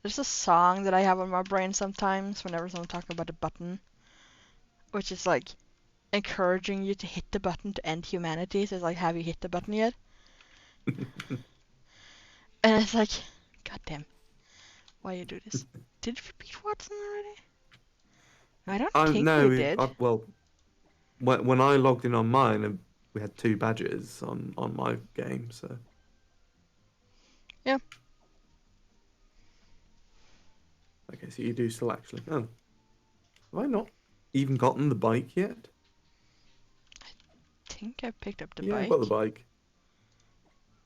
There's a song that I have on my brain sometimes whenever someone talks about a button, which is like encouraging you to hit the button to end humanity. So it's like, have you hit the button yet? And it's like, god damn, why you do this? Did we beat Watson already? I don't think we No, did. well, when I logged in on mine, we had 2 badges on my game, so. Yeah. Okay, so you do still actually. Oh, have I not even gotten the bike yet? I think I picked up the Yeah, I've got the bike. bike.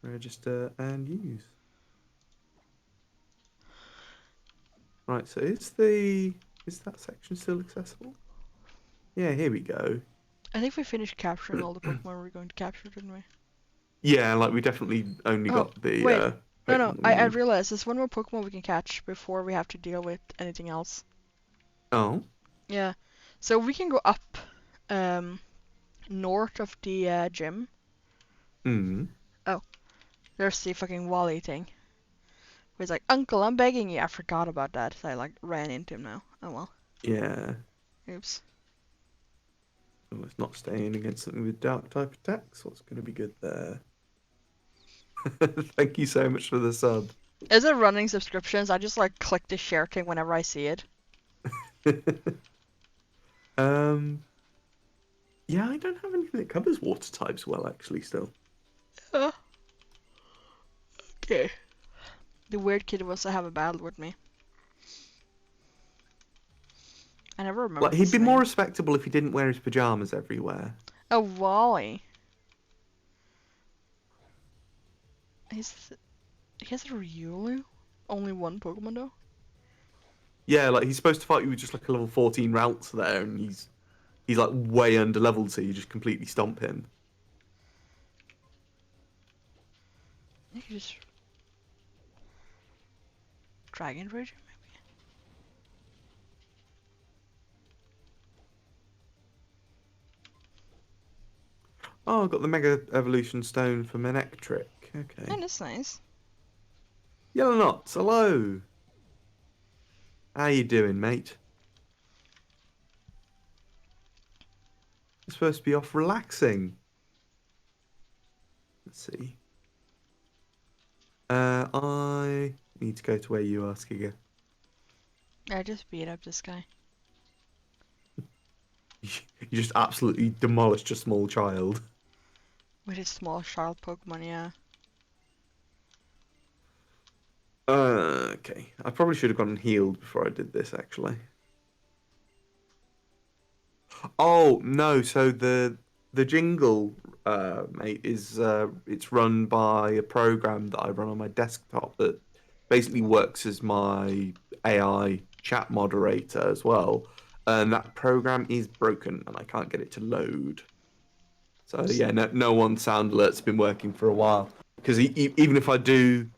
Register and use. Right, so is that section still accessible? Yeah, here we go. I think we finished capturing all the Pokemon we were going to capture, didn't we? Yeah, like we definitely only Oh, got the wait. No, Pokemon that we I need. realized there's one more Pokemon we can catch before we have to deal with anything else. Oh. Yeah. So we can go up um, north of the gym. Hmm. Oh, there's the fucking Wally thing. He's like, Uncle, I'm begging you. I forgot about that. So I like ran into him now. Oh well. Yeah. Oops. Oh, it's not staying against something with dark type attacks. What's going to be good there? Thank you so much for the sub. Is it running subscriptions? I just like click the share thing whenever I see it. um. Yeah, I don't have anything that covers water types well, actually. Still, Uh, okay. The weird kid wants to have a battle with me. I never like remembered he'd his be more name. respectable if he didn't wear his pajamas everywhere. Oh, Wally. He's he has a Riolu. Only one Pokemon though. Yeah, like he's supposed to fight you with just like a level 14 Ralts there, and he's like way under leveled, so you just completely stomp him. You could just Dragon Rage him, maybe. Oh, I got the Mega Evolution Stone from Manectric. Yeah, Okay. that's nice. Yellow Knots, hello. How you doing, mate? You're supposed to be off relaxing. Let's see. I need to go to where you are, Skigger. I just beat up this guy You just absolutely demolished a small child. with his small child Pokemon. Yeah. Okay. I probably should have gone and healed before I did this, actually. Oh no! So the jingle, mate, is it's run by a program that I run on my desktop that basically works as my AI chat moderator as well. And that program is broken, and I can't get it to load. So yeah, no one sound alert's been working for a while. Because even if I do,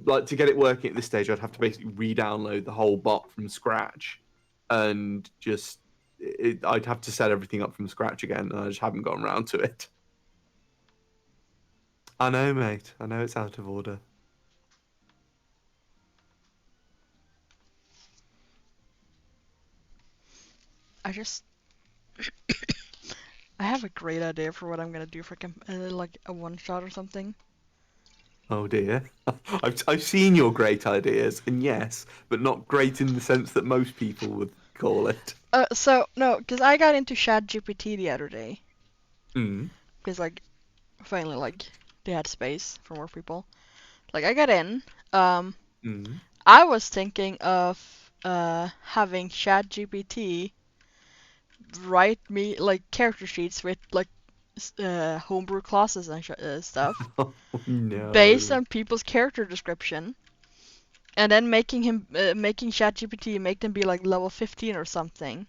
like to get it working at this stage, I'd have to basically re-download the whole bot from scratch, and just I'd have to set everything up from scratch again, and I just haven't gotten around to it. I know, mate. I know it's out of order. I just I have a great idea for what I'm gonna do for like a one shot or something. Oh dear. I've seen your great ideas, and yes, but not great in the sense that most people would call it. So no, cause I got into ChatGPT the other day. Mm. Cause like finally like they had space for more people. Like I got in. Um, Mm. I was thinking of having ChatGPT write me like character sheets with like homebrew classes and stuff Oh based no. on people's character description, and then making ChatGPT make them be like level 15 or something,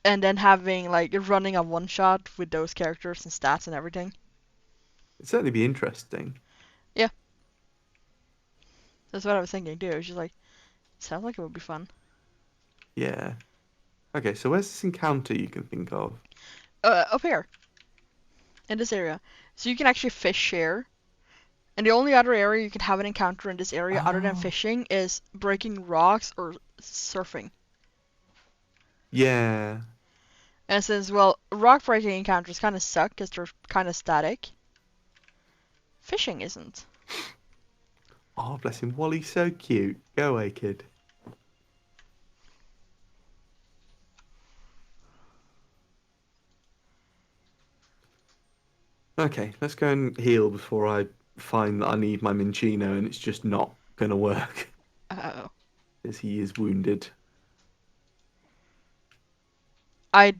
and then having like running a one shot with those characters and stats and everything. It'd certainly be interesting. Yeah, that's what I was thinking too. It's just like sounds like it would be fun. Yeah. Okay, so where's this encounter you can think of? Up here in this area, so you can actually fish share And the only other area you can have an encounter in this area other than Oh. fishing is breaking rocks or surfing. Yeah. And since, well, rock breaking encounters kind of suck because they're kind of static, fishing isn't. Oh, bless him. Wally's so cute. Go away, kid. Okay, let's go and heal before I find that I need my Minchino and it's just not gonna work. Uh-oh. As he is wounded. I.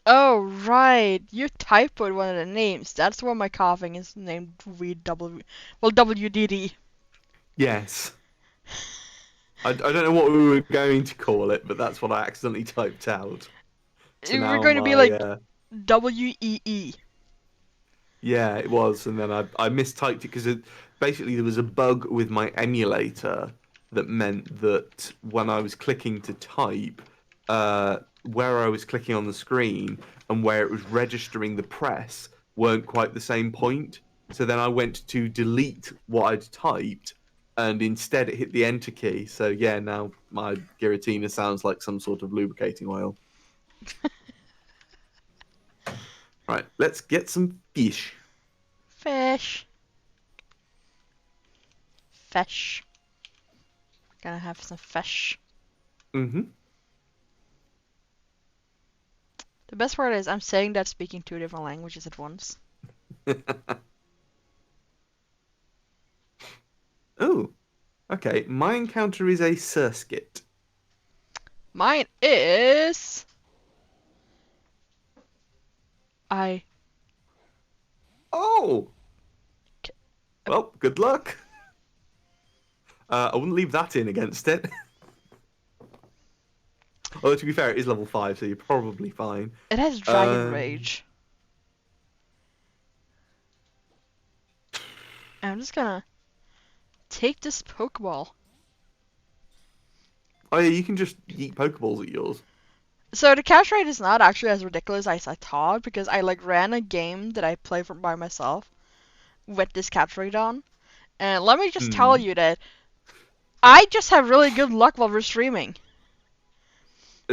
Oh, right. You typoed one of the names. That's why my coughing is named VW. Well, WDD. Yes. I don't know what we were going to call it, but that's what I accidentally typed out. So We're now going to be my like WEE. yeah, it was, and then I mistyped it because basically there was a bug with my emulator that meant that when I was clicking to type, where I was clicking on the screen and where it was registering the press weren't quite the same point. So then I went to delete what I'd typed, and instead it hit the enter key. So yeah, now my Giratina sounds like some sort of lubricating oil. Right, let's get some fish. Fish. Fish. Gonna have some fish. Mm-hmm. The best part is I'm saying that speaking two different languages at once. Oh, okay. My encounter is a Surskit. Mine is. I. Oh, well, good luck. I wouldn't leave that in against it. Although, to be fair, it is level 5, so you're probably fine. It has Dragon Um, Rage. And I'm just gonna take this Pokeball. oh, yeah, you can just yeet Pokeballs at yours. So the catch rate is not actually as ridiculous as I thought because I like ran a game that I play for by myself with this catch rate on. And let me just tell Hmm. you that I just have really good luck while we're streaming.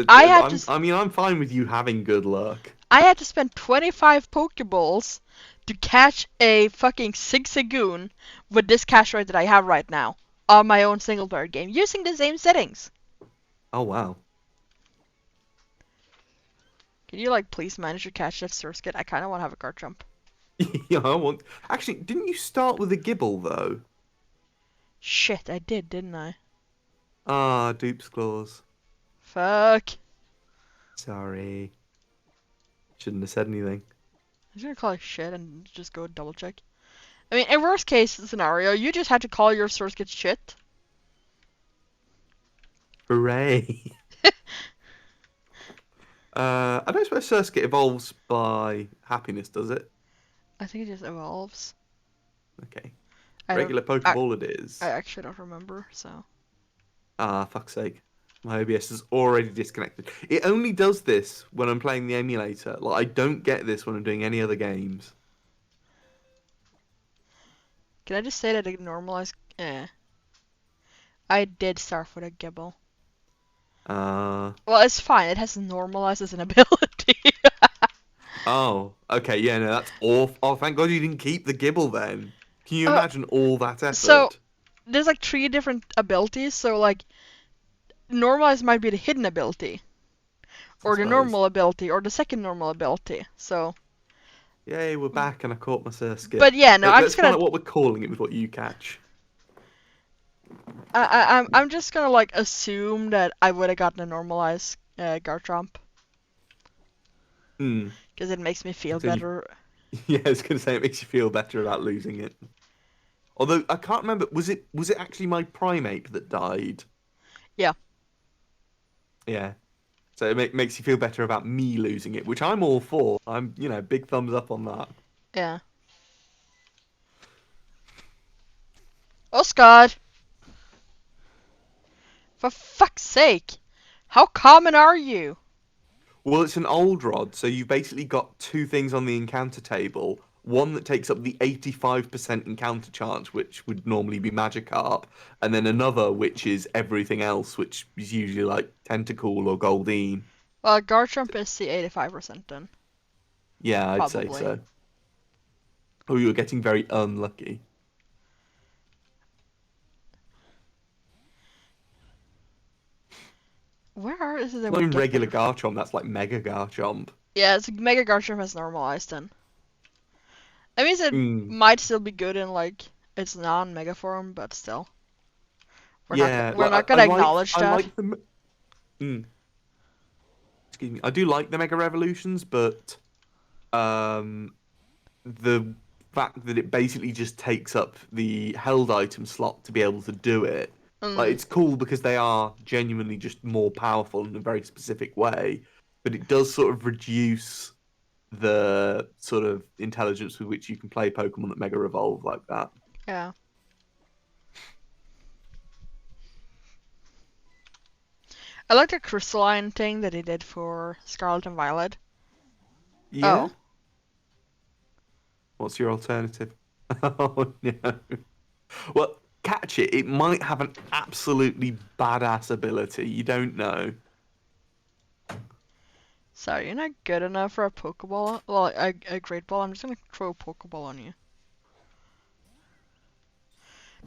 I had to I mean, I'm fine with you having good luck. I had to spend 25 Pokeballs to catch a fucking Zigzagoon with this catch rate that I have right now on my own single player game using the same settings. Oh, wow. Can you like please manage to catch that Surskit? I kind of want to have a card jump. Yeah, I want. Actually, didn't you start with a Gibble, though? Shit, I did, didn't I? Ah, Dupe's Claws. Fuck. Sorry. Shouldn't have said anything. I'm just gonna call it shit and just go double check. I mean, in worst case scenario, you just had to call your Surskit shit. Hooray. I don't suppose Surskit evolves by happiness, does it? I think it just evolves. Okay. I don't. Regular I, Pokeball it I is. actually don't remember. So. Ah, fuck's sake. My OBS is already disconnected. It only does this when I'm playing the emulator. Like, I don't get this when I'm doing any other games. Can I just say that it normalized? I did start with a Gibble. Uh, Well, it's fine. It has normalized as an ability. oh, okay, yeah, no, that's awful. Oh, thank God you didn't keep the Gibble then. Can you uh, imagine all that so effort? there's like three different abilities. So like normalized might be the hidden ability, I or the suppose. normal ability, or the second normal ability. So, Yay, we're back and I caught my Surskit. but yeah, no, I'm Let's just find gonna. out what we're calling it with what you catch. I'm just gonna like assume that I would have gotten a normalized Garchomp Hmm. because it makes me feel So you, better. yeah, I was gonna say it makes you feel better about losing it. Although I can't remember, was it actually my primate that died? Yeah, Yeah. So it makes you feel better about me losing it, which I'm all for. I'm, big thumbs up on that. yeah. Oh, Scott! For fuck's sake! How common are you? Well, it's an old rod, so you've basically got two things on the encounter table. one that takes up the 85% encounter chance, which would normally be Magikarp, and then another which is everything else, which is usually like Tentacool or Goldeen. Well, Garchomp is the 85% then. Yeah, I'd say Probably. so. Oh, you're getting very unlucky. Where is it that It's not we even get regular better? Garchomp, that's like Mega Garchomp. Yeah, it's Mega Garchomp has normalized then. I mean, it Mm, might still be good in like its non-mega form, but still, yeah, we're like not I gonna like acknowledge I that. like the mm, excuse me. I do like the Mega Revolutions, but um the fact that it basically just takes up the held item slot to be able to do it. Like Mm, it's cool because they are genuinely just more powerful in a very specific way, but it does sort of reduce the sort of intelligence with which you can play Pokemon that Mega Evolve like that. yeah. I like the crystalline thing that they did for Scarlet and Violet. Yeah? Oh, What's your alternative? Oh no. Well, catch it. It might have an absolutely badass ability. You don't know. sorry, you're not good enough for a Pokeball. Well, a Great Ball. I'm just gonna throw a Pokeball on you.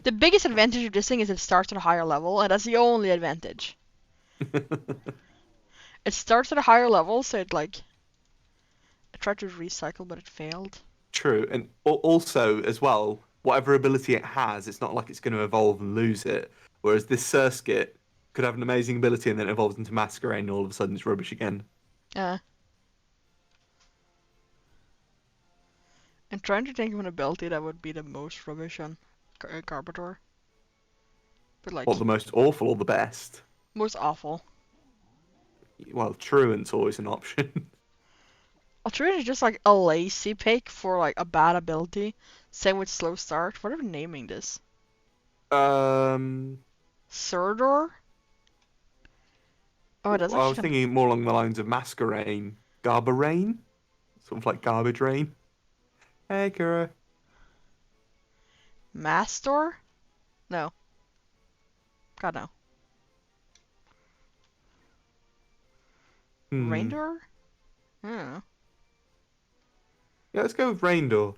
The biggest advantage of this thing is it starts at a higher level, and that's the only advantage. It starts at a higher level, so it like I tried to recycle, but it failed. True, and also as well, whatever ability it has, it's not like it's going to evolve and lose it. Whereas this Surskit could have an amazing ability and then it evolves into Masquerain, and all of a sudden it's rubbish again. Yeah. I'm trying to think of an ability that would be the most rubbish on Garbodor. But What, like, the most awful or the best? most awful. Well, Truant's always an option. Altruis is just like a lazy pick for like a bad ability. Same with slow start. What are we naming this? um, Surdor? Oh, that's I actually was kind of thinking more along the lines of Masquerain, Garbarain, sort of like garbage rain. Hey, Kira. Mastor? No. God no. Hmm. Raindor? Hmm. Yeah, let's go with Raindor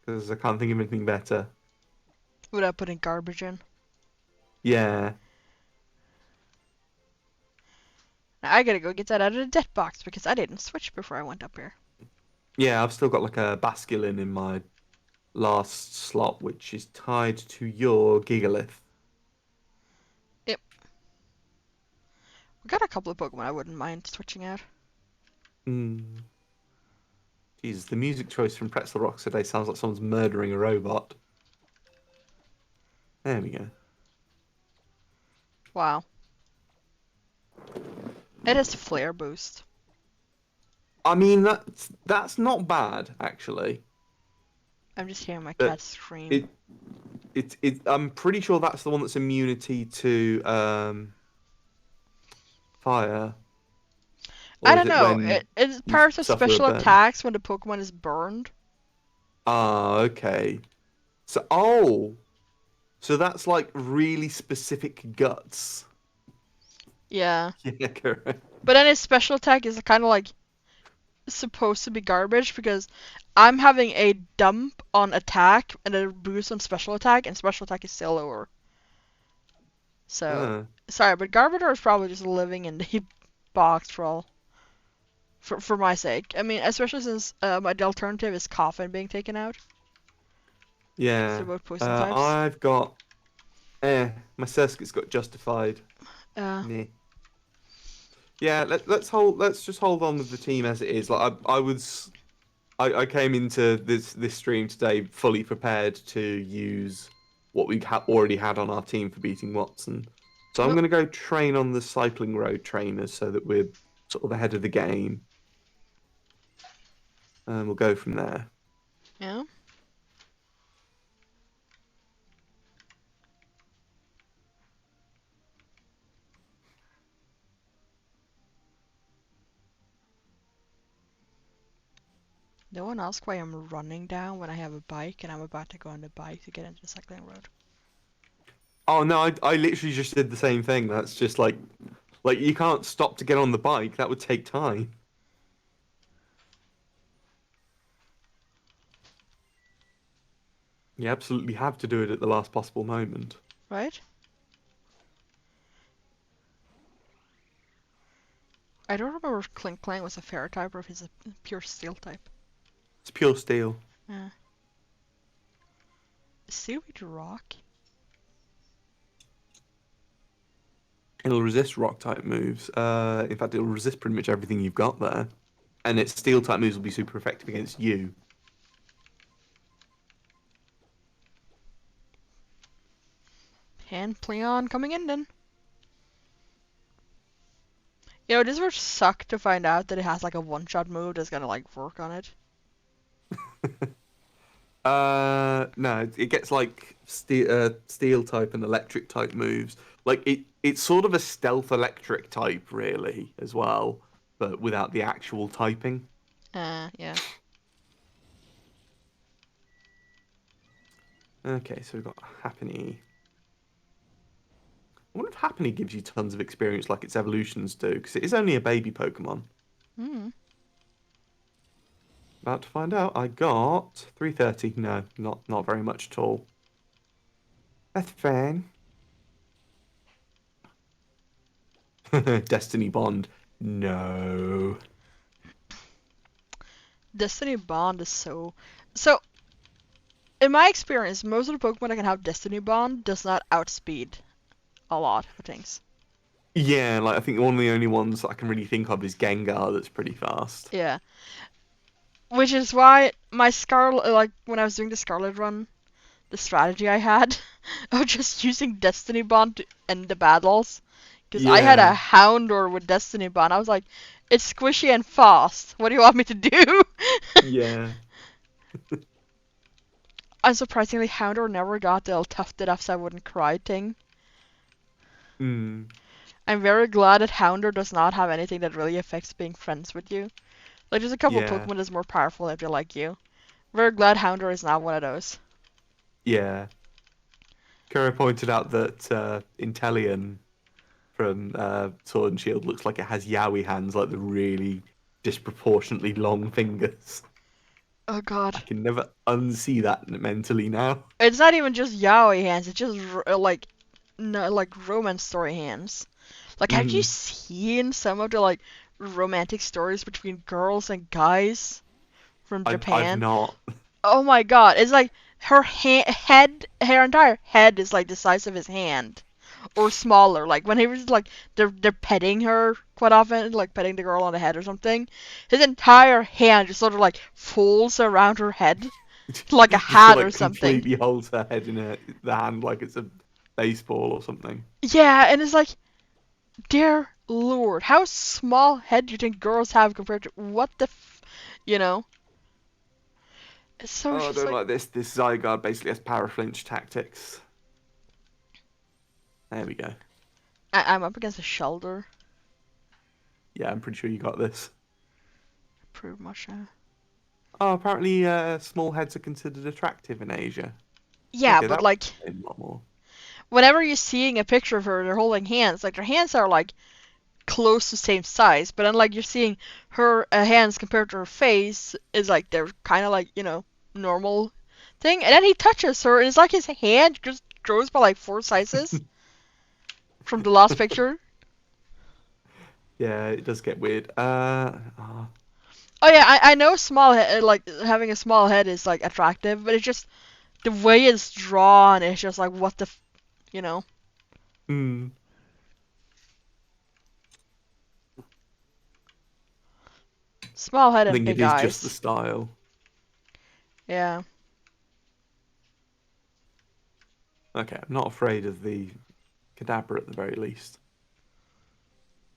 because I can't think of anything better. Without putting garbage in. Yeah. Now I gotta go get that out of the debt box because I didn't switch before I went up here. Yeah, I've still got like a Basculin in my last slot, which is tied to your Gigalith. Yep. We got a couple of Pokemon I wouldn't mind switching out. Hmm. Jesus, the music choice from Pretzel Rocks today sounds like someone's murdering a robot. There we go. Wow. It has Flare Boost. I mean, that's not bad actually, I'm just hearing my cat but scream. it I'm pretty sure that's the one that's immunity to fire, I or is don't it know. when It you powers of suffer a special burn? attacks when the Pokemon is burned. Ah, okay. So that's like really specific guts. Yeah. Yeah, correct. But then his special attack is kind of like supposed to be garbage because I'm having a dump on attack and a boost on special attack, and special attack is still lower. So, Uh, sorry, but Garbodor is probably just living in the box for all. For my sake. I mean, especially since the alternative is Coffin being taken out. Because they're yeah. both poison types. I've got my Surskit's got justified. Uh, Meh. Yeah, let's just hold on with the team as it is. Like I came into this stream today fully prepared to use what we already had on our team for beating Watson. So I'm well, going to go train on the cycling road trainers so that we're sort of ahead of the game, and we'll go from there. yeah. No one asks why I'm running down when I have a bike and I'm about to go on the bike to get into the cycling road. Oh no, I literally just did the same thing. That's just like you can't stop to get on the bike. That would take time. You absolutely have to do it at the last possible moment. Right? I don't remember if Clink Clang was a fairy type or if he's a pure steel type. It's pure steel. Uh, Seaweed Rock? It'll resist rock type moves. In fact, it'll resist pretty much everything you've got there. And its steel type moves will be super effective against you. And Pleon coming in then. You know, this would suck to find out that it has like a one-shot move that's gonna like work on it. No, it gets like steel type and electric type moves. Like it's sort of a stealth electric type, really, as well, but without the actual typing. Yeah. Okay, so we've got Happiny. I wonder if Happiny gives you tons of experience like its evolutions do, because it is only a baby Pokemon. Hmm. About to find out. I got 330. No, not very much at all. That's fine. Destiny Bond. No. Destiny Bond is so. In my experience, most of the Pokemon that can have Destiny Bond does not outspeed a lot of things. Yeah, like I think one of the only ones that I can really think of is Gengar that's pretty fast. Yeah. Which is why my Scarlet, like when I was doing the Scarlet run, the strategy I had of just using Destiny Bond to end the battles. Because I had a Yeah, Houndour with Destiny Bond. I was like, it's squishy and fast. What do you want me to do? yeah. Unsurprisingly, Houndour never got the tufted up so I wouldn't cry thing. Hmm. I'm very glad that Houndour does not have anything that really affects being friends with you. Like, there's a couple Yeah, Pokemon that's more powerful if they like you. Very glad Houndour is not one of those. yeah. Kara pointed out that Inteleon from Sword and Shield looks like it has Yowie hands, like the really disproportionately long fingers. Oh god. I can never unsee that mentally now. It's not even just yaoi hands, it's just like no, like romance story hands. Like, have you Mm, seen some of the like romantic stories between girls and guys from I've Japan? not. Oh my god, it's like her head, her entire head is like the size of his hand, or smaller. Like when he was like they're petting her quite often, like petting the girl on the head or something. His entire hand just sort of like folds around her head like a Just hat or like something. completely holds her head in the hand like it's a baseball or something. Yeah, and it's like, dear lord, how small head do you think girls have compared to what the you know? So it's Oh, I just don't like, like this. This Zygarde basically has power flinch tactics. There we go. I'm up against a shoulder, Yeah, I'm pretty sure you got this. pretty much. Oh, apparently small heads are considered attractive in Asia. Yeah, Okay, but that like, would explain a lot more. whenever you're seeing a picture of her, they're holding hands. Like their hands are like close to same size, but then like you're seeing her hands compared to her face is like they're kind of like normal thing. And then he touches her, and it's like his hand just grows by like 4 sizes from the last picture. Yeah, it does get weird. Oh yeah, I know small head, like having a small head is like attractive, but it's just the way it's drawn. It's just like what the, you know, hmm. small head I and think it big is just the eyes. style. Yeah. Okay, I'm not afraid of the Kadabra at the very least.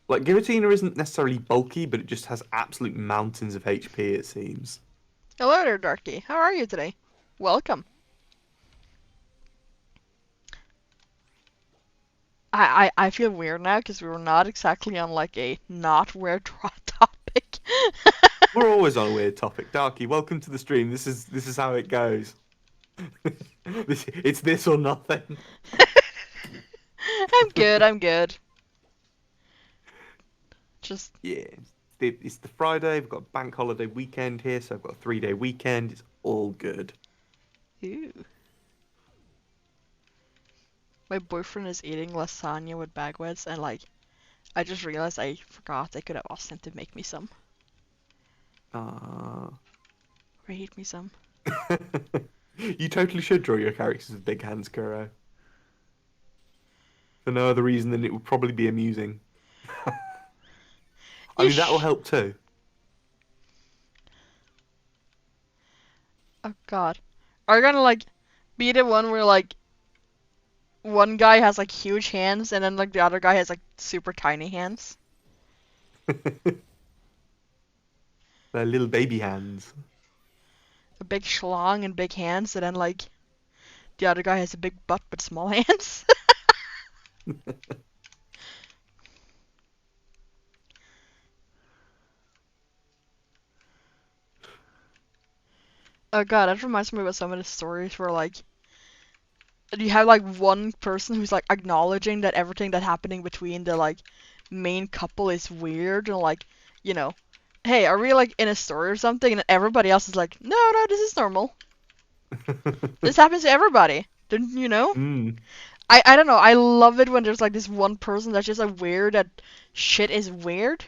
Like, Giratina isn't necessarily bulky, but it just has absolute mountains of HP, it seems. Hello there, Darky. How are you today? Welcome. I feel weird now because we were not exactly on like a not weird topic. We're always on a weird topic. Darky, welcome to the stream. This is how it goes. It's this or nothing. I'm good. I'm good. Just Yeah, it's the Friday. We've got a bank holiday weekend here, so I've got a 3-day weekend. It's all good. ew. My boyfriend is eating lasagna with baguettes, and like, I just realized I forgot I could have asked him to make me some. Ah. Or eat me some. You totally should draw your characters with big hands, Kuro. For no other reason than it would probably be amusing. I You mean, that will sh- help too. Oh god. Are you gonna like be the one where like one guy has like huge hands and then like the other guy has like super tiny hands? They're little baby hands. A big schlong and big hands, and then like the other guy has a big butt but small hands? Oh god, that reminds me of some of the stories where like you have like one person who's like acknowledging that everything that's happening between the like main couple is weird and like, you know, hey, are we like in a story or something? And everybody else is like, no, this is normal. This happens to everybody. Didn't you know? Mm. I don't know. I love it when there's like this one person that's just like weird that shit is weird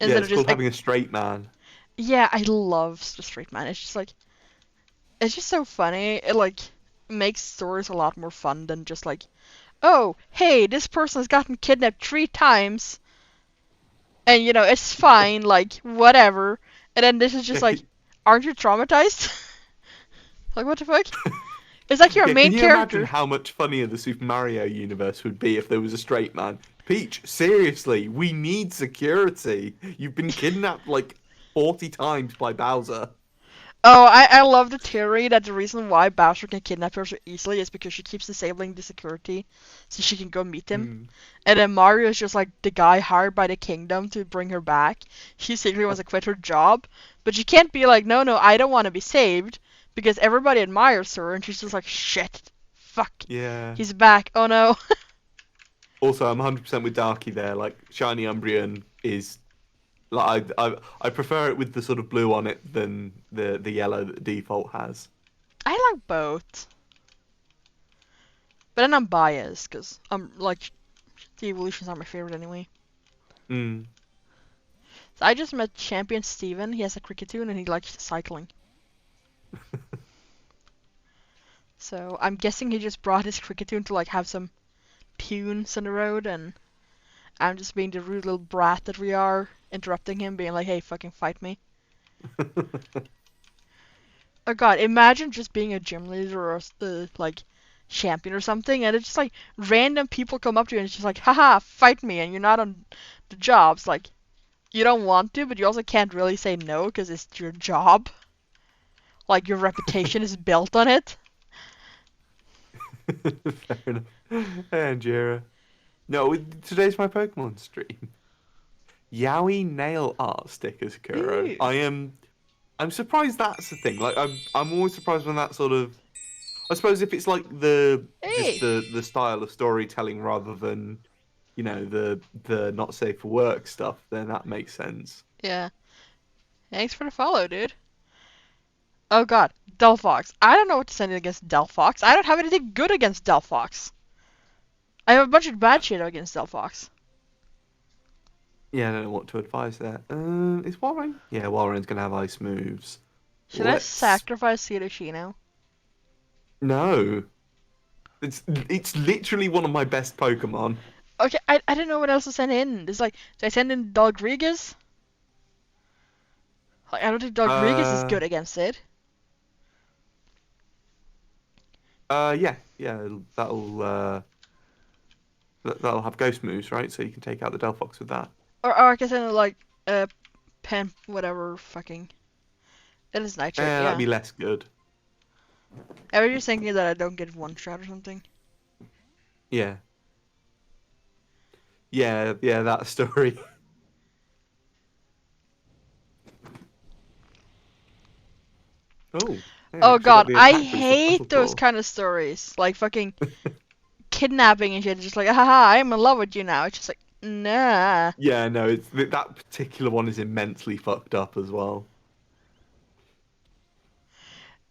Yeah, instead of it's just called like, having a straight man. yeah, I love the straight man. It's just like it's just so funny. It like makes stories a lot more fun than just like, oh, hey, this person has gotten kidnapped 3 times, and you know it's fine, like whatever. And then this is just Yeah, like, aren't you traumatized? Like what the fuck? It's like you're a yeah, can main you imagine character. how much funnier the Super Mario universe would be if there was a straight man? Peach, seriously, we need security. You've been kidnapped like 40 times by Bowser. Oh, I love the theory that the reason why Bowser can kidnap her so easily is because she keeps disabling the security so she can go meet him. Hmm. And then Mario is just like the guy hired by the kingdom to bring her back. She secretly wants to quit her job, but she can't be like, no, I don't want to be saved because everybody admires her, and she's just like, shit, fuck, Yeah. he's back. Oh no. Also, I'm 100% with Darky there. Like, Shiny Umbreon is like I prefer it with the sort of blue on it than the yellow that the default has. I like both, but then I'm biased because I'm like the evolutions are my favorite anyway. Mm. So I just met Champion Steven. He has a Cricketune and he likes cycling. So I'm guessing he just brought his Cricketune to like have some tunes on the road, and I'm just being the rude little brat that we are, interrupting him, being like, hey, fucking fight me. Oh god, imagine just being a gym leader or like champion or something, and it's just like random people come up to you and it's just like, haha, fight me, and you're not on the job. It's like, you don't want to, but you also can't really say no because it's your job. Like, your reputation is built on it. Fair enough. Hey, Jira. No, today's my Pokemon stream. Yowie nail art stickers, Kuro. Ew. I'm surprised that's the thing. Like I'm always surprised when that sort of I suppose if it's like the just Hey. the style of storytelling rather than, the not safe for work stuff, then that makes sense. Yeah. Thanks for the follow, dude. Oh god, Delphox. I don't know what to send against Delphox. I don't have anything good against Delphox. I have a bunch of bad shit against Delphox. Yeah, I don't know what to advise there. Is Warren? Yeah, Warren's gonna have ice moves. Should I Let's sacrifice Hiroshino? no. It's literally one of my best Pokemon. Okay, I don't know what else to send in. It's like, do I send in Dalgrigas? Like, I don't think Dalgrigas is Uh, good against it. yeah, that'll have ghost moves, right? So you can take out the Delphox with that. Or I can send in like, Pen, whatever, fucking. It is Nightshade, That'd yeah. be less good. I was just thinking that I don't get one shot or something. Yeah, yeah, that story. Oh, yeah, Oh actually got god, the I attack boost of hate those Battlecore. kind of stories. Like fucking kidnapping and shit. Just like, haha, I'm in love with you now. It's just like, nah. Yeah, no, it's that particular one is immensely fucked up as well.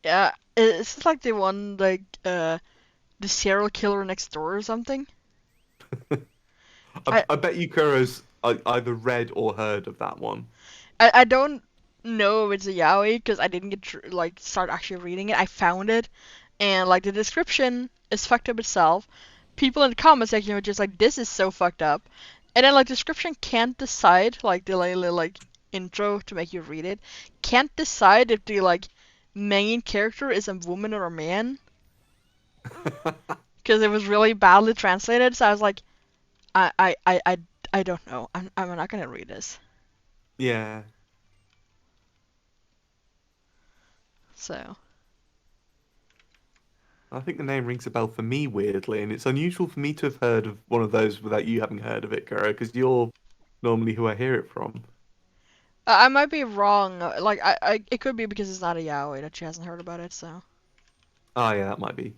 Yeah, it's like the one like the serial killer next door or something. I I bet you Kuro's either read or heard of that one. I don't know if it's a yaoi because I didn't get like start actually reading it. I found it, and like the description is fucked up itself. People in the comment section were just like, "This is so fucked up," and then like description can't decide like the like intro to make you read it can't decide if the like main character is a woman or a man because it was really badly translated. So I was like, I I I I, I don't know. I'm not gonna read this. Yeah, So. I think the name rings a bell for me weirdly, and it's unusual for me to have heard of one of those without you having heard of it, Kuro, because you're normally who I hear it from. I might be wrong. Like, it could be because it's not a yaoi that she hasn't heard about it. So, Oh yeah, that might be.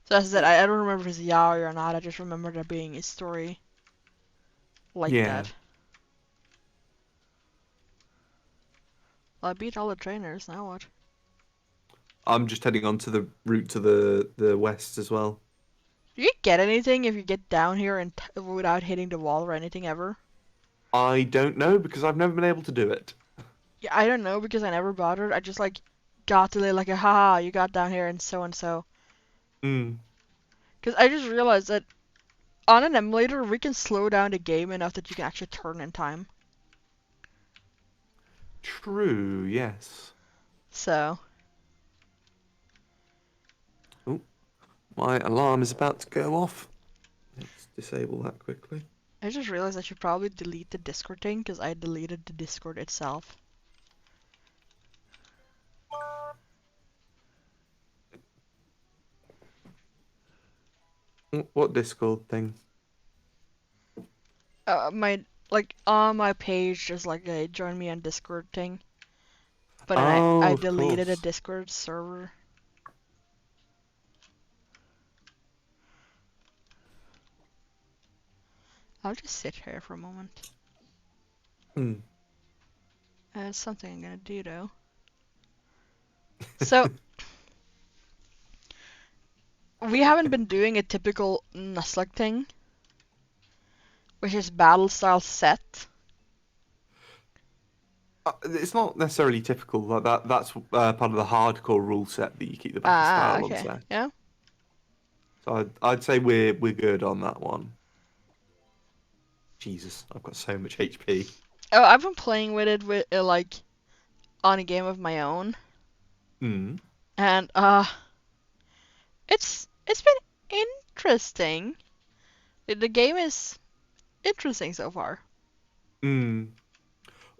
so that's it. I don't remember if it's a yaoi or not. I just remember there being a story like Yeah, that. Well, I beat all the trainers. Now what? I'm just heading on to the route to the west as well. Do you get anything if you get down here and without hitting the wall or anything ever? I don't know because I've never been able to do it. Yeah, I don't know because I never bothered. I just like got to like a haha, you got down here and so and so. Hmm. Because I just realized that on an emulator we can slow down the game enough that you can actually turn in time. True. Yes. So. Oh, my alarm is about to go off. Let's disable that quickly. I just realized I should probably delete the Discord thing because I deleted the Discord itself. What Discord thing? My like on my page there's like a join me on Discord thing, but then I Oh, of deleted a course. Discord server. I'll just sit here for a moment. Hmm. It's something I'm gonna do though. So we haven't been doing a typical Nuzlocke thing, which is battle style set. It's not necessarily typical like that. That's part of the hardcore rule set that you keep the battle style on Okay, set. yeah. So I'd say we're good on that one. Jesus, I've got so much HP. Oh, I've been playing with it with like on a game of my own, Hmm. and it's been interesting. The game is interesting so far. Hmm.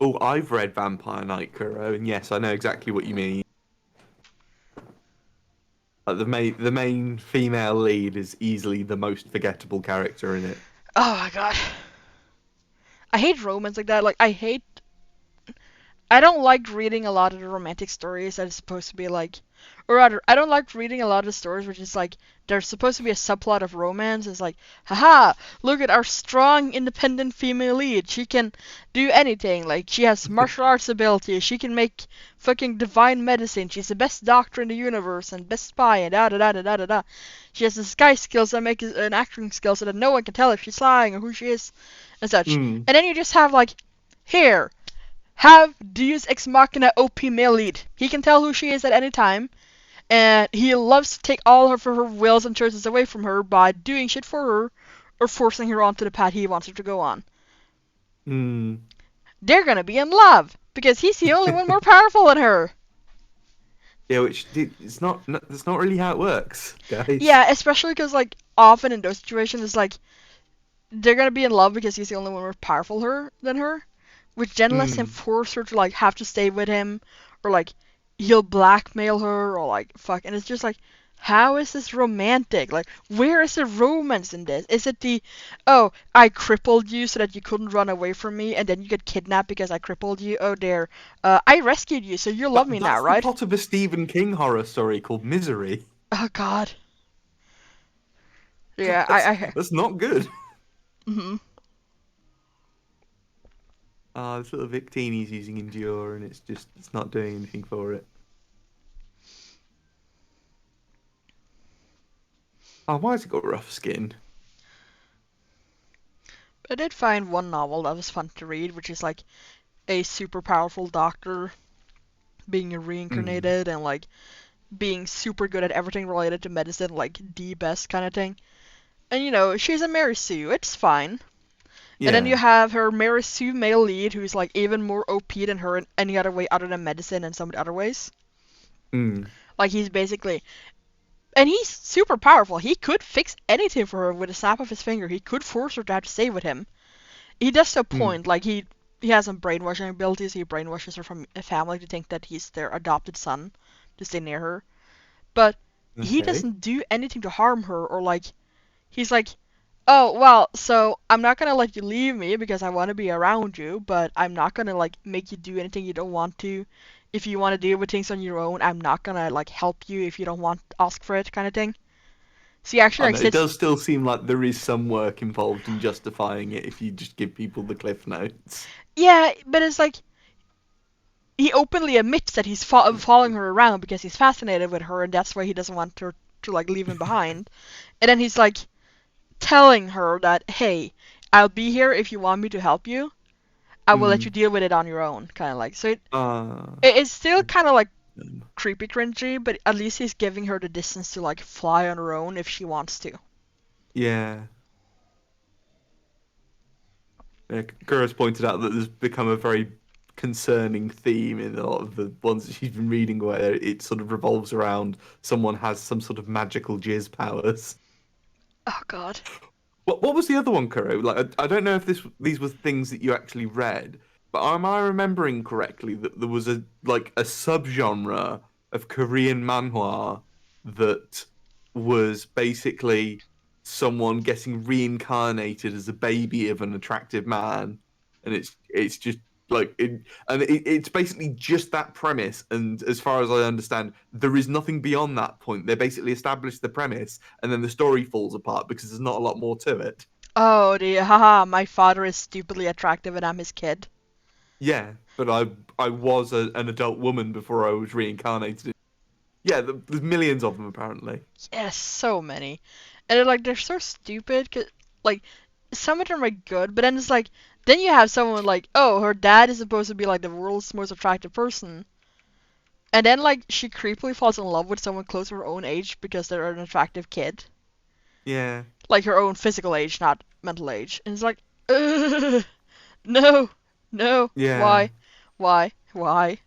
Oh, I've read Vampire Knight Kuro, and yes, I know exactly what you mean. The main female lead is easily the most forgettable character in it. Oh my god. I hate romance like that. Like I don't like reading a lot of the romantic stories that is supposed to be like, or rather, I don't like reading a lot of stories which is like there's supposed to be a subplot of romance. It's like, haha, look at our strong, independent female lead. She can do anything. Like she has martial arts ability. She can make fucking divine medicine. She's the best doctor in the universe and best spy and da da da da da da da. She has disguise skills that make an acting skill so that no one can tell if she's lying or who she is and such. Hmm. And then you just have like, here. Have Deus Ex Machina OP male lead. He can tell who she is at any time, and he loves to take all of her wills and choices away from her by doing shit for her or forcing her onto the path he wants her to go on. Hmm. They're gonna be in love because he's the only one more powerful than her. Yeah, that's not really how it works, guys. Yeah, especially because like often in those situations it's like they're gonna be in love because he's the only one more powerful than her, which then lets him Hmm. force her to like have to stay with him or like he'll blackmail her or like fuck, and it's just like, how is this romantic? Like, where is the romance in this? Is it the, oh, I crippled you so that you couldn't run away from me, and then you get kidnapped because I crippled you? Oh dear, I rescued you, so you love me now, That's the right? plot of a Stephen King horror story called Misery. Oh God. Yeah, That's that's not good. mhm. This little Victini's using Endure, and it's not doing anything for it. Oh, why has it got rough skin? I did find one novel that was fun to read, which is like a super powerful doctor being Mm. reincarnated and like being super good at everything related to medicine, like the best kind of thing. And she's a Mary Sue, it's fine. And then you Yeah. have her Mary Sue male lead, who's like even more OP than her in any other way other than medicine and some other ways. Mm. Like he's basically, and he's super powerful. He could fix anything for her with a snap of his finger. He could force her to have to stay with him. He does to a Mm. point, like he has some brainwashing abilities. He brainwashes her from a family to think that he's their adopted son to stay near her. But he Okay. doesn't do anything to harm her or like he's like, oh, well, so I'm not gonna let you leave me because I want to be around you, but I'm not gonna like make you do anything you don't want to. If you want to deal with things on your own, I'm not gonna like help you if you don't want ask for it, kind of thing. So he actually I like know it sits. does still seem like there is some work involved in justifying it if you just give people the cliff notes. Yeah, but it's like he openly admits that he's following her around because he's fascinated with her, and that's why he doesn't want her to like leave him behind. And then he's like telling her that, hey, I'll be here if you want me to help you. I will let you Mm. deal with it on your own, kind of like. So Uh, it's still kind of like um, creepy cringy, but at least he's giving her the distance to like fly on her own if she wants to. yeah. Kura's pointed out that there's become a very concerning theme in a lot of the ones that she's been reading where it sort of revolves around someone has some sort of magical jizz powers. Oh God. What was the other one, Kuro? Like I don't know if these were things that you actually read, but am I remembering correctly that there was a subgenre of Korean manhwa that was basically someone getting reincarnated as a baby of an attractive man, and it's just it's basically just that premise, and as far as I understand there is nothing beyond that point. They basically establish the premise and then the story falls apart because there's not a lot more to it. Oh, the haha, my father is stupidly attractive and I'm his kid. Yeah, but I was an adult woman before I was reincarnated. Yeah, there's millions of them apparently. Yes, so many. And they're so stupid, 'cause, like, some of them are good, but then it's like, then you have someone like, oh, her dad is supposed to be like the world's most attractive person. And then, like, she creepily falls in love with someone close to her own age because they're an attractive kid. Yeah, Like, her own physical age, not mental age. And it's like, ugh, no, no, yeah. why? Why? Why?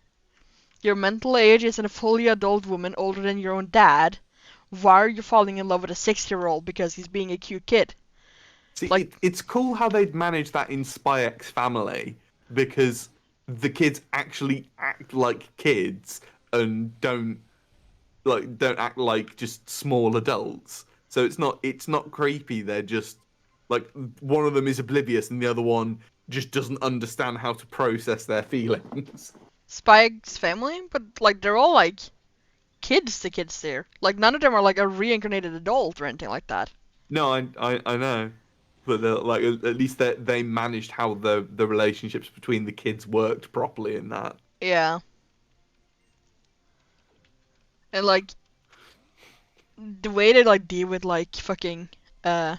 Your mental age is a fully adult woman older than your own dad. Why are you falling in love with a 6-year-old because he's being a cute kid? See, Like, it's cool how they'd managed that in Spy X Family because the kids actually act like kids and don't act like just small adults. So it's not creepy. They're just like one of them is oblivious and the other one just doesn't understand how to process their feelings. Spike's family, but like they're all like kids, the kids there. Like none of them are like a reincarnated adult or anything like that. No, I know, but like at least they managed how the relationships between the kids worked properly in that. Yeah. And like the way they like deal with like fucking uh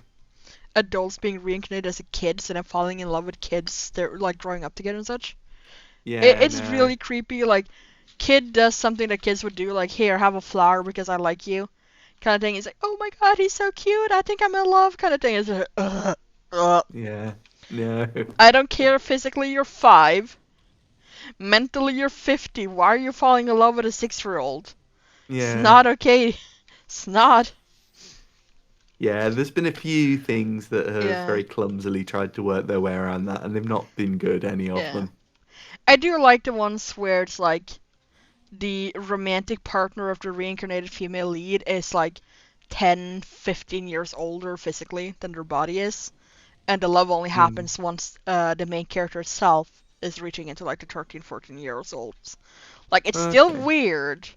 adults being reincarnated as a kids and then falling in love with kids they're like growing up together and such. Yeah, It's no, really creepy. Like kid does something that kids would do, like here, have a flower because I like you, kind of thing. He's like, oh my god, he's so cute. I think I'm in love, kind of thing. It's like, yeah, no, I don't care. Physically, you're 5. Mentally, you're 50. Why are you falling in love with a 6-year-old? It's yeah. not okay. It's not. Yeah, there's been a few things that have Yeah, very clumsily tried to work their way around that, and they've not been good, any of yeah. them. I do like the ones where it's like the romantic partner of the reincarnated female lead is like 10, 15 years older physically than their body is, and the love only Mm. happens once the main character itself is reaching into like the 13, 14 years old. Like, it's still Okay. weird,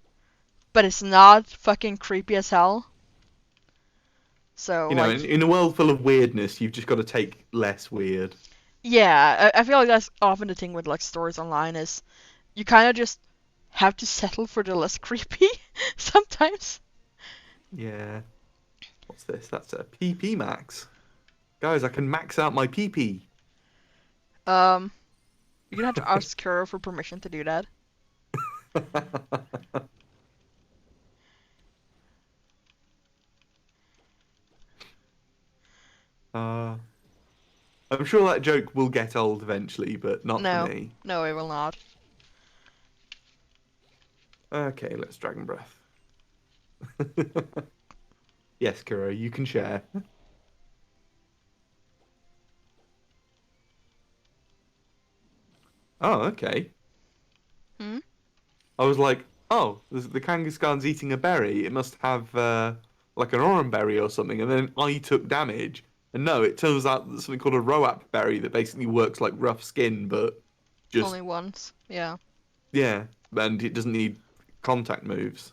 but it's not fucking creepy as hell. So, You know, like, in a world full of weirdness, you've just got to take less weird. yeah, I feel like that's often the thing with like stories online is you kind of just have to settle for the less creepy sometimes. Yeah. What's this? That's a PP max. Guys, I can max out my PP. Um, you're gonna have to ask her for permission to do that. uh, I'm sure that joke will get old eventually, but not for No, me. no, it will not. Okay, let's Dragon Breath. Yes, Kuro, you can share. Oh, okay. Hmm? I was like, oh, the Kangaskhan's eating a berry. It must have like an oran berry or something. And then I took damage. And no, it turns out there's something called a Roap berry that basically works like rough skin, but just, Only once. Yeah. yeah, and it doesn't need contact moves.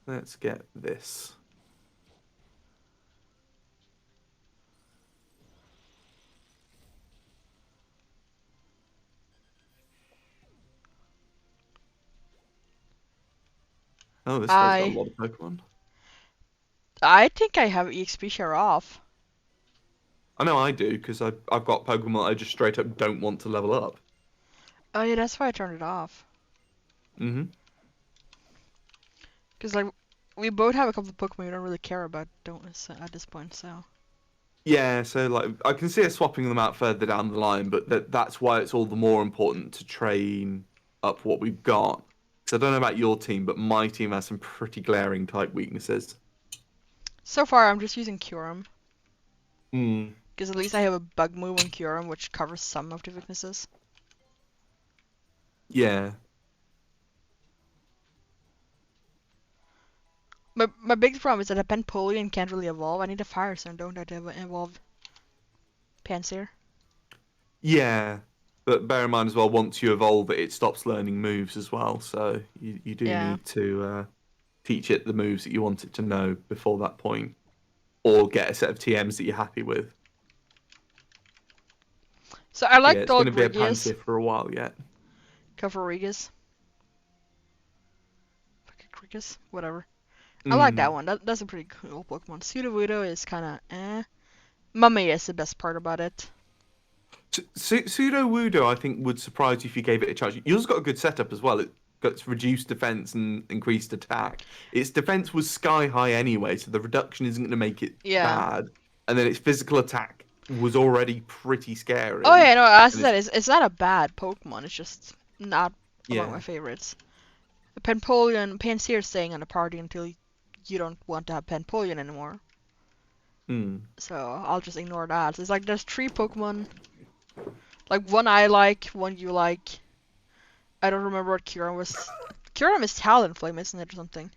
Let's get this. Oh, this guy's got a I lot of Pokemon. I think I have EXP share off. I know I do, because I've got Pokemon I just straight up don't want to level up. Oh yeah, that's why I turned it off. Hmm. Cause like we both have a couple of Pokemon we don't really care about, don't at this point. So Yeah, so like I can see us swapping them out further down the line, but that's why it's all the more important to train up what we've got. So I don't know about your team, but my team has some pretty glaring type weaknesses. so far I'm just using Kyurem. Hmm. Because at least I have a bug move on Kyurem which covers some of the weaknesses. Yeah. My biggest problem is that a Penpolian can't really evolve. I need a Fire Stone, don't I, to evolve Pansear? Yeah. But bear in mind as well, once you evolve it, it stops learning moves as well. So you do Yeah. need to teach it the moves that you want it to know before that point, or get a set of TMs that you're happy with. So I Yeah, like it's going Dog to be a Regius. Pansear for a while yet. Coforigus. Regius? Whatever. I like that Mm. one. That's a pretty cool Pokemon. Sudowoodo is kinda eh. Mummy is the best part about it. Pseudo Wudo, I think, would surprise you if you gave it a chance. Yours got a good setup as well. It got reduced defense and increased attack. Its defense was sky high anyway, so the reduction isn't going to make it Yeah. bad. And then its physical attack was already pretty Oh scary. yeah, no, as I And said, it's not a bad Pokemon. It's just not among my yeah, favorites. Penpolian, Pansear is staying on the party until you don't want to have Penpolian anymore. mm, So I'll just ignore that. It's like there's three Pokemon. Like one I like, one you like. I don't remember what Kyurem was. Kyurem is Talonflame, isn't it, or something?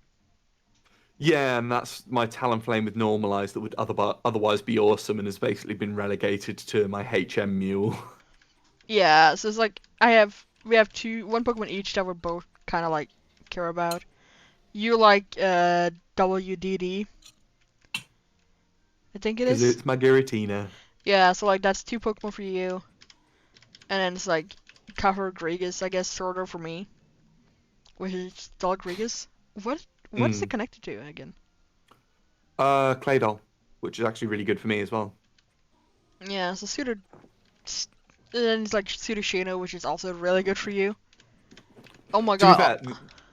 yeah, and that's my Talonflame with normalized that would otherwise be awesome and has basically been relegated to my HM Mule. Yeah, so it's like we have one Pokemon each that we're both kind of like care about. You like WDD, I think it Because is. it's my Giratina. Yeah, so like that's two Pokemon for you, and then it's like Cover Gregas, I guess, sort of for me, which is Dalgregas. What is it Mm. connected to again? Claydol, which is actually really good for me as well. Yeah, so and then it's like Sudashino, which is also really good for you. Oh my To be god. fair,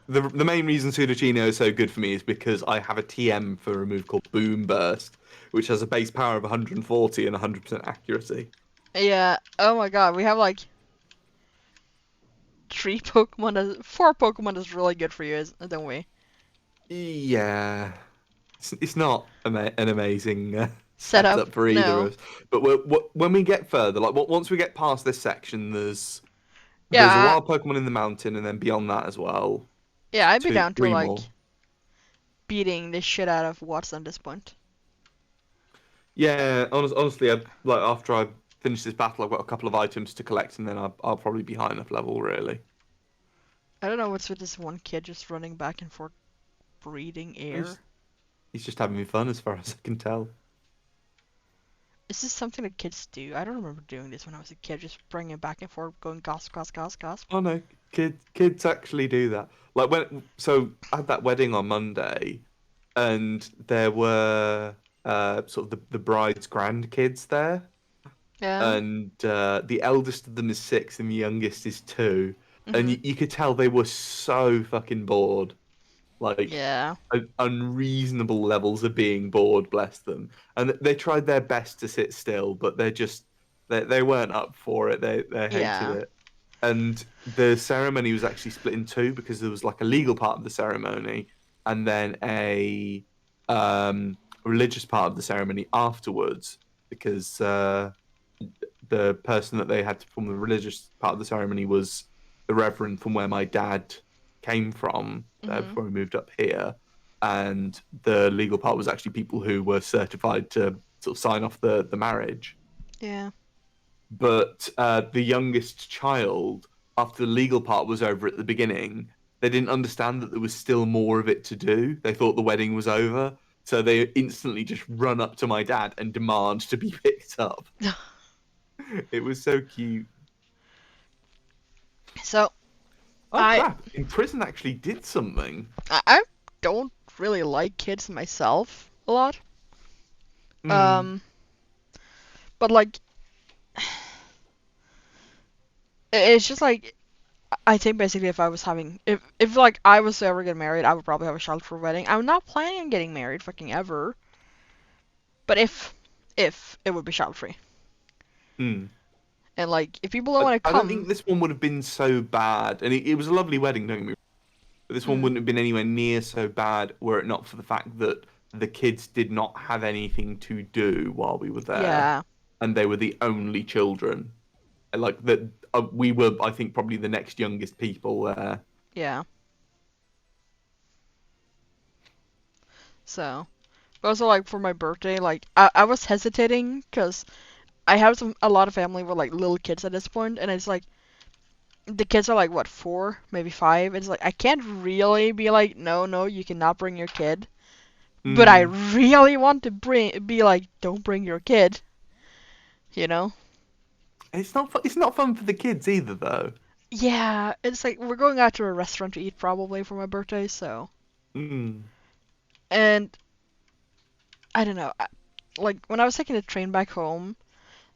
the main reason Sudocino is so good for me is because I have a TM for a move called Boom Burst, which has a base power of 140 and 100% accuracy. Yeah. Oh my god, we have like four Pokemon that's really good for you, don't we? Yeah, it's not an amazing Setup? setup for either No. of us. But when we get further, like once we get past this section, there's There's a Yeah, wild Pokemon in the mountain, and then beyond that as well, yeah, I'd be two, down to three like more. beating the shit out of Watson at this point. Yeah, honestly, like after I finish this battle, I've got a couple of items to collect, and then I'll probably be high enough level, really. I don't know what's with this one kid just running back and forth, breathing He's air. he's just having fun, as far as I can tell. Is this something that kids do? I don't remember doing this when I was a kid, just bringing back and forth, going gasp, gasp, gasp, gasp. Oh no, kids actually do that. Like I had that wedding on Monday, and there were sort of the bride's grandkids there, Yeah. and the eldest of them is 6 and the youngest is 2, and Mhm. you could tell they were so fucking bored, like Yeah. unreasonable levels of being bored, bless them. And they tried their best to sit still, but they weren't up for it. They hated Yeah. it. And the ceremony was actually split in two because there was like a legal part of the ceremony and then a religious part of the ceremony afterwards, because the person that they had to perform the religious part of the ceremony was the reverend from where my dad came from Mhm. before we moved up here, and the legal part was actually people who were certified to sort of sign off the marriage. Yeah. But the youngest child, after the legal part was over at the beginning, they didn't understand that there was still more of it to do. They thought the wedding was over. So they instantly just run up to my dad and demand to be picked up. It was so cute. So Oh I crap! In prison actually did something. I don't really like kids myself a lot. Hmm. Um, but like it's just like I think basically if I was having if like I was to ever get married, I would probably have a child for a wedding. I'm not planning on getting married fucking ever. But if it would be child free. Hmm. And like if people don't want to I don't think come, this one would have been so bad, and it was a lovely wedding. Don't get me wrong, but this one mm, wouldn't have been anywhere near so bad were it not for the fact that the kids did not have anything to do while we were there, yeah, and they were the only children. And, like that, we were, I think, probably the next youngest people there. yeah. So, but also like for my birthday, like I was hesitating because I have a lot of family with like little kids at this point, and it's like the kids are like what 4, maybe 5. It's like I can't really be like no, you cannot bring your kid, but I Hmm. really want to be like don't bring your kid, you know? It's not. It's not fun for the kids either, though. Yeah, it's like we're going out to a restaurant to eat probably for my birthday, so Hmm. and I don't know. Like when I was taking the train back home,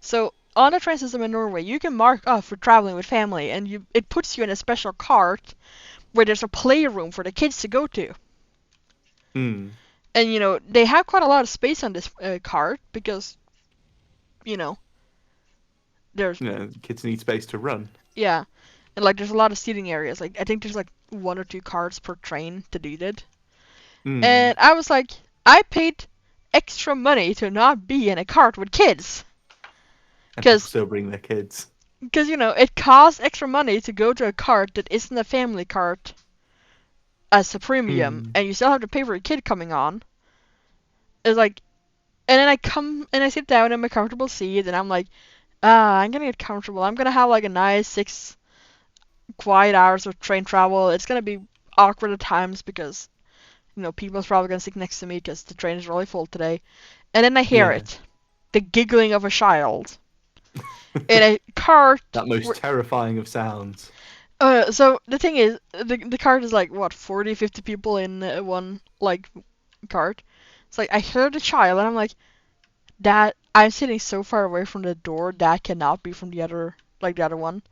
so on the train system in Norway, you can mark off for traveling with family, and it puts you in a special cart where there's a playroom for the kids to go to. Hmm. And they have quite a lot of space on this cart because you know there's You know, kids need space to run. yeah, and like there's a lot of seating areas. Like I think there's like 1 or 2 carts per train to do that. Hmm. And I was like, I paid extra money to not be in a cart with kids. And people Because still bring their kids. it costs extra money to go to a cart that isn't a family cart as a premium, Hmm. and you still have to pay for a kid coming on. It's like, and then I come and I sit down in my comfortable seat, and I'm like, I'm gonna get comfortable. I'm gonna have like a nice 6 quiet hours of train travel. It's gonna be awkward at times because people's probably gonna sit next to me because the train is really full today. And then I hear Yeah. it, the giggling of a child in a cart. That most terrifying of sounds. So the thing is, the cart is like what 40, 50 people in one like cart. It's like I heard a child, and I'm like, that I'm sitting so far away from the door that cannot be from the other one.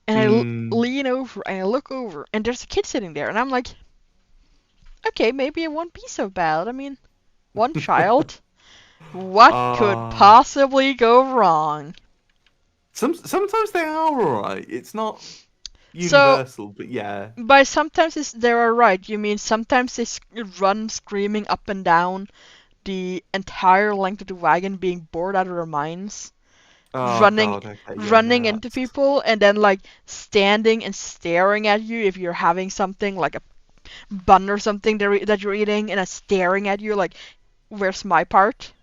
And I Hmm. lean over and I look over, and there's a kid sitting there, and I'm like, okay, maybe it won't be so bad. I mean, one child. What could Ah. possibly go wrong? Sometimes they are alright. It's not So universal, but yeah. by sometimes they are right, you mean sometimes they run screaming up and down the entire length of the wagon, being bored out of their minds, Oh running God. Okay. Yeah. running No. into That's. people and then like standing and staring at you if you're having something like a bun or something that you're eating and staring at you like, where's my part?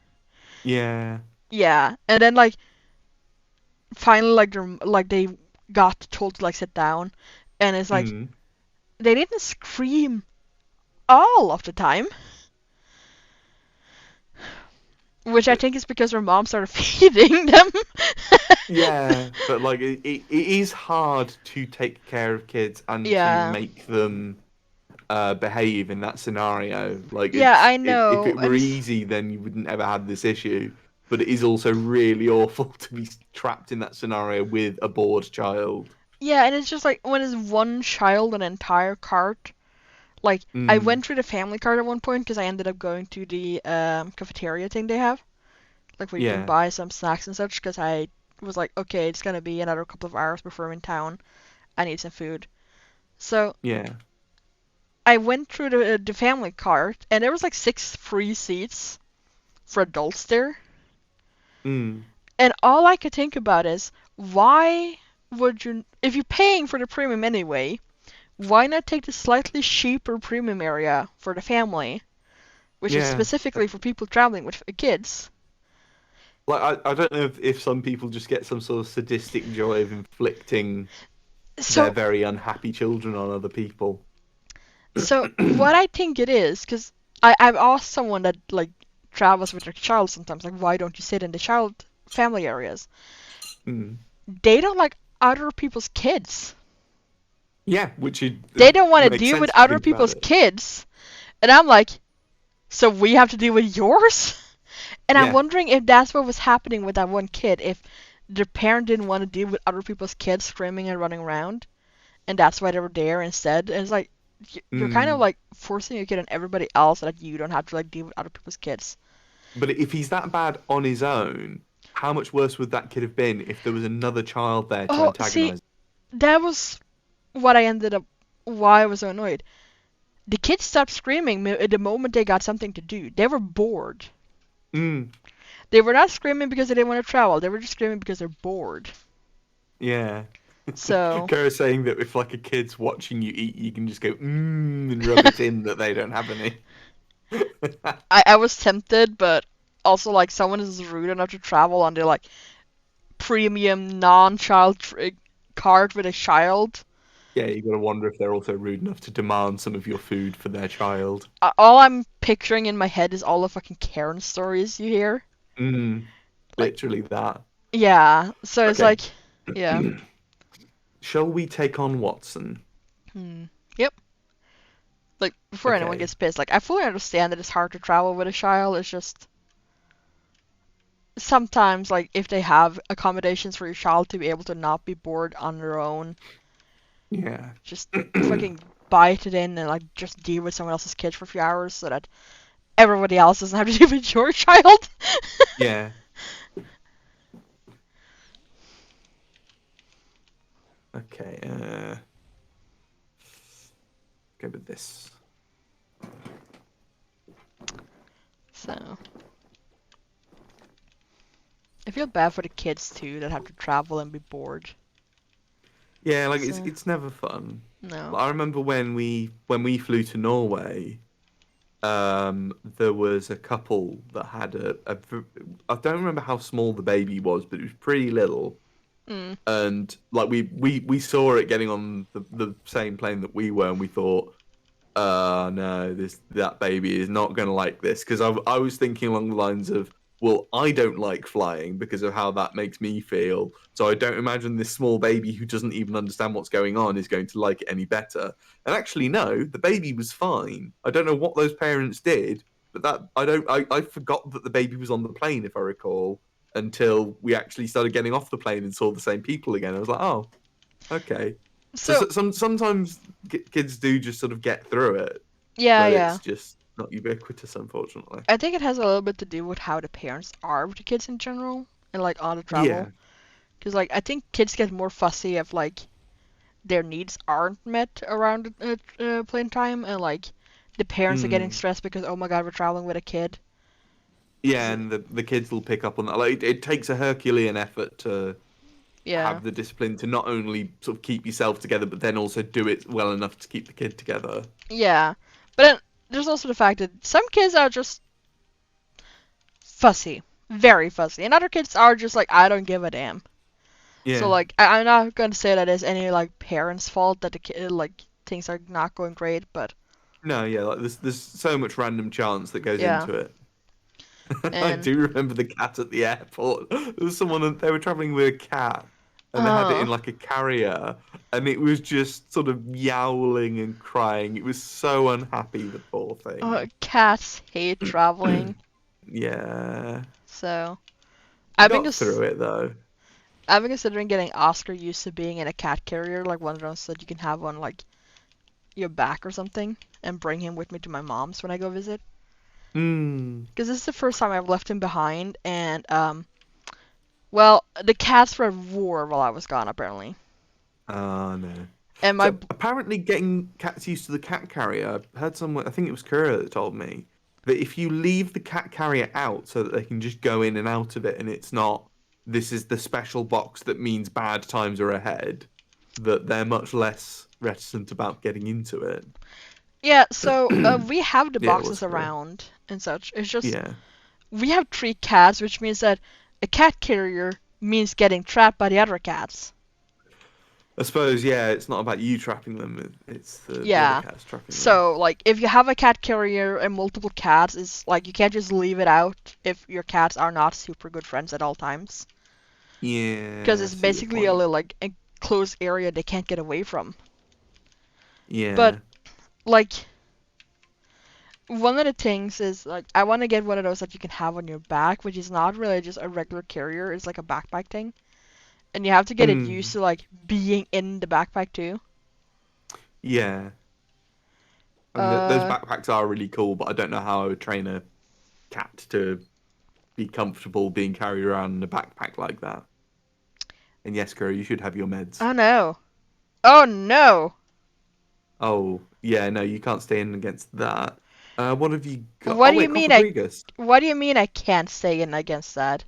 Yeah. Yeah, and then like finally like they got told to like sit down, and it's like Mm. they didn't scream all of the time, which I But think is because their mom started feeding them. yeah, but like it is hard to take care of kids and to Yeah. make them behave in that scenario. Like Yeah, it's I if know. it And were it's easy, then you wouldn't ever have this issue. But it is also really awful to be trapped in that scenario with a bored child. yeah, and it's just like when it's one child an entire cart. Like I Mm, went through the family cart at one point because I ended up going to the cafeteria thing they have, like where you can yeah, buy some snacks and such. Because I was like, okay, it's gonna be another couple of hours before I'm in town. I need some food. So yeah. I went through the family cart, and there was like 6 free seats for adults there. Mm, And all I could think about is, why would you, if you're paying for the premium anyway, why not take the slightly cheaper premium area for the family, which is yeah. specifically for people traveling with kids? Like I don't know if some people just get some sort of sadistic joy of inflicting their So, very unhappy children on other people. so what I think it is, because I've asked someone that like travels with their child sometimes, like, why don't you sit in the child family areas? Mm. They don't like other people's kids. Yeah, which They don't want to makes deal with sense if you other think about people's it. kids. And I'm like, so we have to deal with yours? And I'm Yeah. wondering if that's what was happening with that one kid, if the parent didn't want to deal with other people's kids screaming and running around, and that's why they were there instead. And it's like, you're kind of Mm. like forcing your kid on everybody else so that you don't have to like deal with other people's kids. But if he's that bad on his own, how much worse would that kid have been if there was another child there to Oh, see, antagonize? that was what I ended up, why I was so annoyed. The kids stopped screaming the moment they got something to do. They were bored. Mm. They were not screaming because they didn't want to travel. They were just screaming because they're bored. Yeah. So, Kara's saying that if like a kid's watching you eat, you can just go and rub it in that they don't have any. I was tempted, but also like someone is rude enough to travel on their like premium non-child card with a child. Yeah, you got to wonder if they're also rude enough to demand some of your food for their child. All I'm picturing in my head is all the fucking Karen stories you hear. Mm. Like, Literally that. yeah. So it's Okay. like, yeah. Shall we take on Watson? Hmm. Yep. Like before anyone Okay. gets pissed, like I fully understand that it's hard to travel with a child. It's just sometimes like if they have accommodations for your child to be able to not be bored on their own, Yeah. just fucking bite it in and like just deal with someone else's kid for a few hours so that everybody else doesn't have to deal with your child. Yeah. Okay. Go with this. So I feel bad for the kids too that have to travel and be bored. Yeah, like So it's never fun. no. Like, I remember when we flew to Norway, there was a couple that had I don't remember how small the baby was, but it was pretty little. Mm. And like we saw it getting on the same plane that we were, and we thought, no, that baby is not going to like this, because I was thinking along the lines of, well, I don't like flying because of how that makes me feel, so I don't imagine this small baby who doesn't even understand what's going on is going to like it any better. And actually, no, the baby was fine. I don't know what those parents did, but that I forgot that the baby was on the plane, if I recall, until we actually started getting off the plane and saw the same people again. I was like, oh, okay. So, So sometimes kids do just sort of get through it, yeah, but yeah. it's just not ubiquitous, unfortunately. I think it has a little bit to do with how the parents are with the kids in general and like on the travel. Yeah. Because like I think kids get more fussy if like their needs aren't met around plane time, and like the parents are getting Mm. stressed because oh my god we're traveling with a kid. Yeah, and the kids will pick up on that. Like it takes a Herculean effort to Yeah. have the discipline to not only sort of keep yourself together, but then also do it well enough to keep the kid together. Yeah. But then there's also the fact that some kids are just fussy. Very fussy. And other kids are just like, I don't give a damn. So Yeah. like I'm not gonna say that it's any like parents' fault that the kid like things are not going great, but No, yeah, like there's so much random chance that goes yeah. into it. I And do remember the cat at the airport. There was someone they were traveling with a cat, and they had it in uh like a carrier, and it was just sort of yowling and crying. It was so unhappy, the poor thing. cats hate traveling. Yeah, So he I've been got just through it though. I've been considering getting Oscar used to being in a cat carrier, like one of those that you can have on like your back or something, and bring him with me to my mom's when I go visit. Hmm. Because this is the first time I've left him behind, and well, the cats were at war while I was gone apparently, Oh no. and my So apparently, getting cats used to the cat carrier. I heard someone. I think it was Kura that told me that if you leave the cat carrier out so that they can just go in and out of it, and it's not this is the special box that means bad times are ahead, that they're much less reticent about getting into it. yeah, so we have the Yeah, it was boxes Kura. around and such. It's just Yeah. we have 3 cats, which means that a cat carrier means getting trapped by the other cats. I suppose, yeah, it's not about you trapping them, it's the other Yeah. cats trapping them. So, like, if you have a cat carrier and multiple cats, it's like you can't just leave it out if your cats are not super good friends at all times. Because Yeah, I it's see your basically a point. little, like, enclosed area they can't get away from. But, Yeah. like, one of the things is, like, I want to get one of those that you can have on your back, which is not really just a regular carrier, it's like a backpack thing. And you have to get it used Mm, to, like, being in the backpack too. yeah. I mean, those Uh, backpacks are really cool, but I don't know how I would train a cat to be comfortable being carried around in a backpack like that. And yes, Kuro, you should have your meds. oh no. Oh no! Oh, yeah, no, you can't stay in against that. What have you got? What Oh, do you wait, mean I Cofagrigus. What do you mean I can't stay in against that?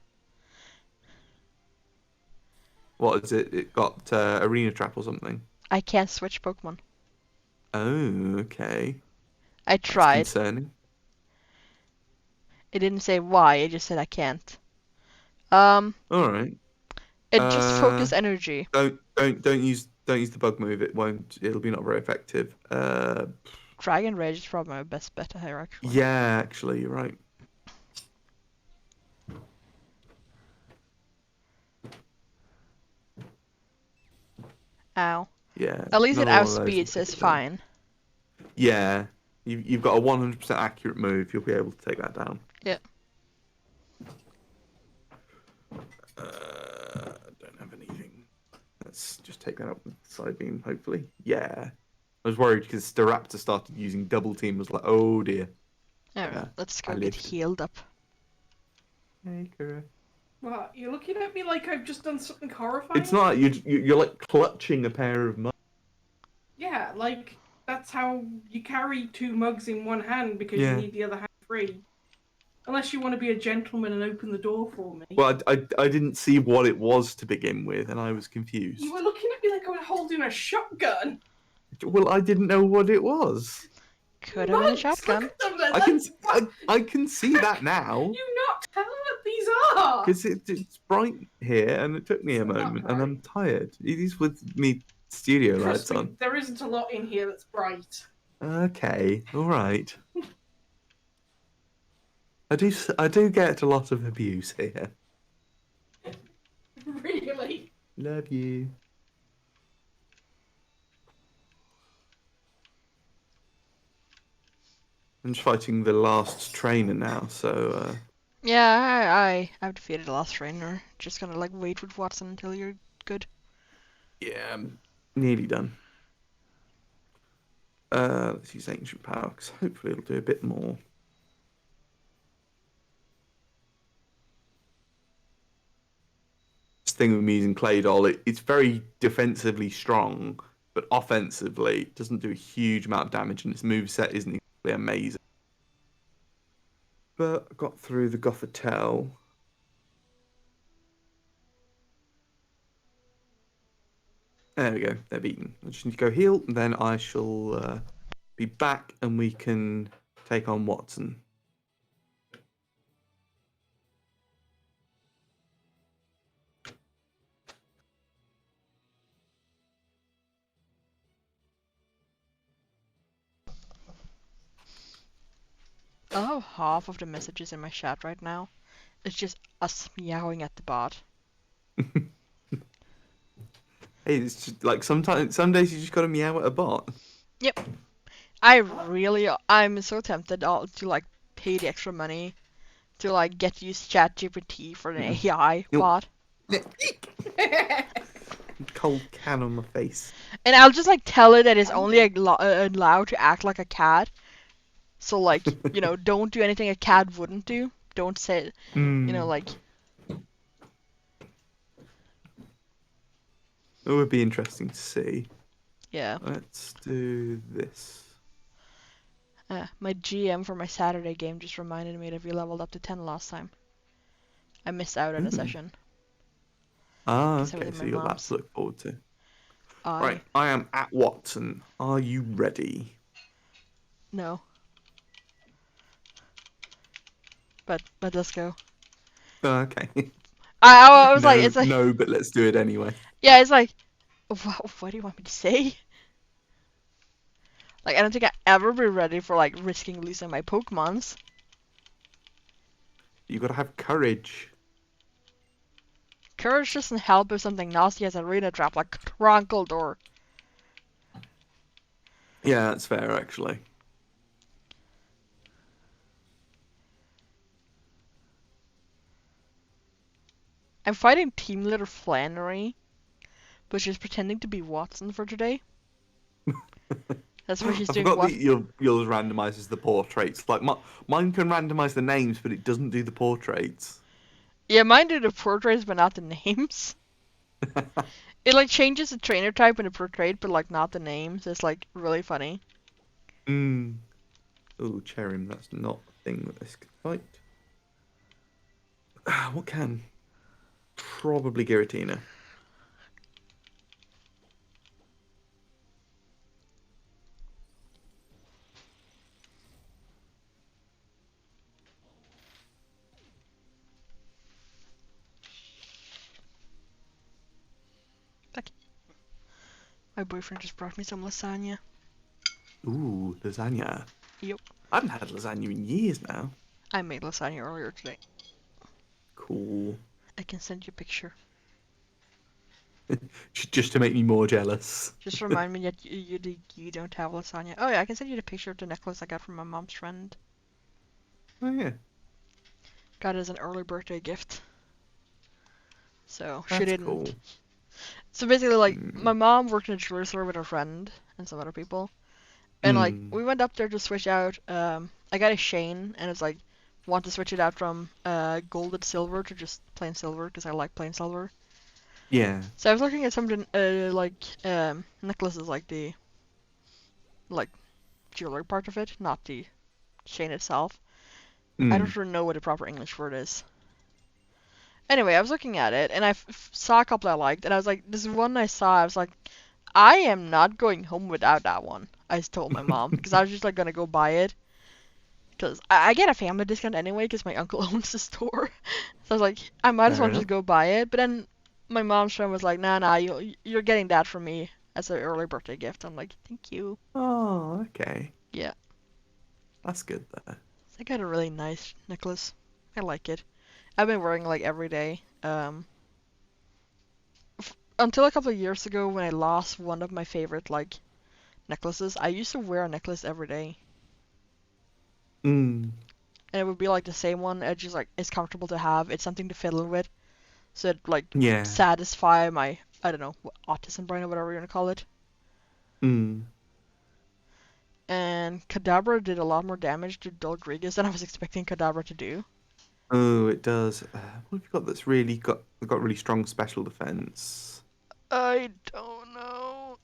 What is it? It got Arena Trap or something. I can't switch Pokemon. Oh, okay. I That's tried. concerning. It didn't say why, it just said I can't. Um, All right. it just Uh, focused energy. don't use the bug move. It won't. It'll be not very effective. Dragon Rage is probably my best bet here, actually. Yeah, actually, you're right. Ow. Yeah, At least it another one of those will outspeeds, take it's it down. fine. Yeah, you've got a 100% accurate move. You'll be able to take that down. Yeah. Don't have anything. Let's just take that up with side beam. Hopefully, yeah. I was worried because Staraptor started using double team. I was like, oh dear. Alright, let's I go get lived. healed up. Hey, Kura. What? You're looking at me like I've just done something horrifying? It's not you're like clutching a pair of mugs. Yeah, like, that's how you carry 2 mugs in one hand because you Yeah. need the other hand free. Unless you want to be a gentleman and open the door for me. Well, I didn't see what it was to begin with, and I was confused. You were looking at me like I was holding a shotgun. Well, I didn't know what it was. Could have been a Mugs! shotgun. Look at them, they're I can like, I can see that now you not tell what these are! because it's bright here, and it took me a It's not moment, and bright. I'm tired. It is with me studio Trust lights me, on. there isn't a lot in here that's bright. Okay, all right. I do get a lot of abuse here. Really? Love you. I'm just fighting the last trainer now, so Yeah, I've defeated the last trainer. Just gonna like wait with Watson until you're good. yeah, I'm nearly done. Let's use ancient power because hopefully it'll do a bit more. This thing with me using Claydol, it's very defensively strong, but offensively it doesn't do a huge amount of damage, and its moveset isn't exactly amazing. but got through the Gothhotel. There we go. They've eaten. I just need to go heal, and then I shall be back, and we can take on Watson. I love half of the messages in my chat right now. It's just us meowing at the bot. Hey, it's just, like some days you just gotta meow at a bot. Yep. I'm so tempted to like pay the extra money to like get to use ChatGPT for an AI bot. Cold can on my face. And I'll just like tell it that it's only allowed to act like a cat. So like, don't do anything a cat wouldn't do. Don't say, like. It would be interesting to see. Yeah. Let's do this. My GM for my Saturday game just reminded me that we leveled up to 10 last time. I missed out on a session. Okay, so you got that to look forward to. Right, I am at Watson. Are you ready? No. But let's go. Okay. I was like, it's like... No, but let's do it anyway. Yeah, it's like, what do you want me to say? Like, I don't think I'd ever be ready for, like, risking losing my Pokemons. You gotta have courage. Courage doesn't help if something nasty has an arena trap, like Crankle Door. Yeah, that's fair, actually. I'm fighting Team Leader Flannery, but she's pretending to be Watson for today. That's what she's doing. I forgot that yours randomizes the portraits. Like mine can randomize the names, but it doesn't do the portraits. Yeah, mine do the portraits, but not the names. It like changes the trainer type and the portrait, but like not the names. It's like really funny. Oh, Cherim, that's not a thing that this can fight. What can? Probably Giratina. My boyfriend just brought me some lasagna. Ooh, lasagna. Yep. I haven't had lasagna in years now. I made lasagna earlier today. Cool. I can send you a picture. Just to make me more jealous. Just remind me that you don't have lasagna. Oh yeah, I can send you the picture of the necklace I got from my mom's friend. Oh yeah. Got it as an early birthday gift. So That's she didn't. cool. So basically, like, my mom worked in a jewelry store with her friend and some other people. And, like, we went up there to switch out. I got a Shane, and it's like, want to switch it out from gold and silver to just plain silver, because I like plain silver. Yeah. So I was looking at some of the, necklaces, like the, like, jewelry part of it, not the Shane itself. I don't really know what the proper English word is. Anyway, I was looking at it, and I saw a couple I liked, and I was like, this one I saw, I was like, I am not going home without that one. I told my mom, because I was just like gonna go buy it. Because I get a family discount anyway, because my uncle owns the store. So I was like, I might as well just go buy it. But then my mom's friend was like, nah, you're getting that from me as an early birthday gift. I'm like, thank you. Oh, okay. Yeah. That's good there. I got a really nice necklace. I like it. I've been wearing like every day. Until a couple of years ago when I lost one of my favorite like necklaces, I used to wear a necklace every day. And it would be like the same one. It's just like it's comfortable to have. It's something to fiddle with, so it like satisfy my I don't know autism brain or whatever you want to call it. And Kadabra did a lot more damage to Dolgrigus than I was expecting Kadabra to do. Oh, it does. What have you got that's really got really strong special defense? I don't know.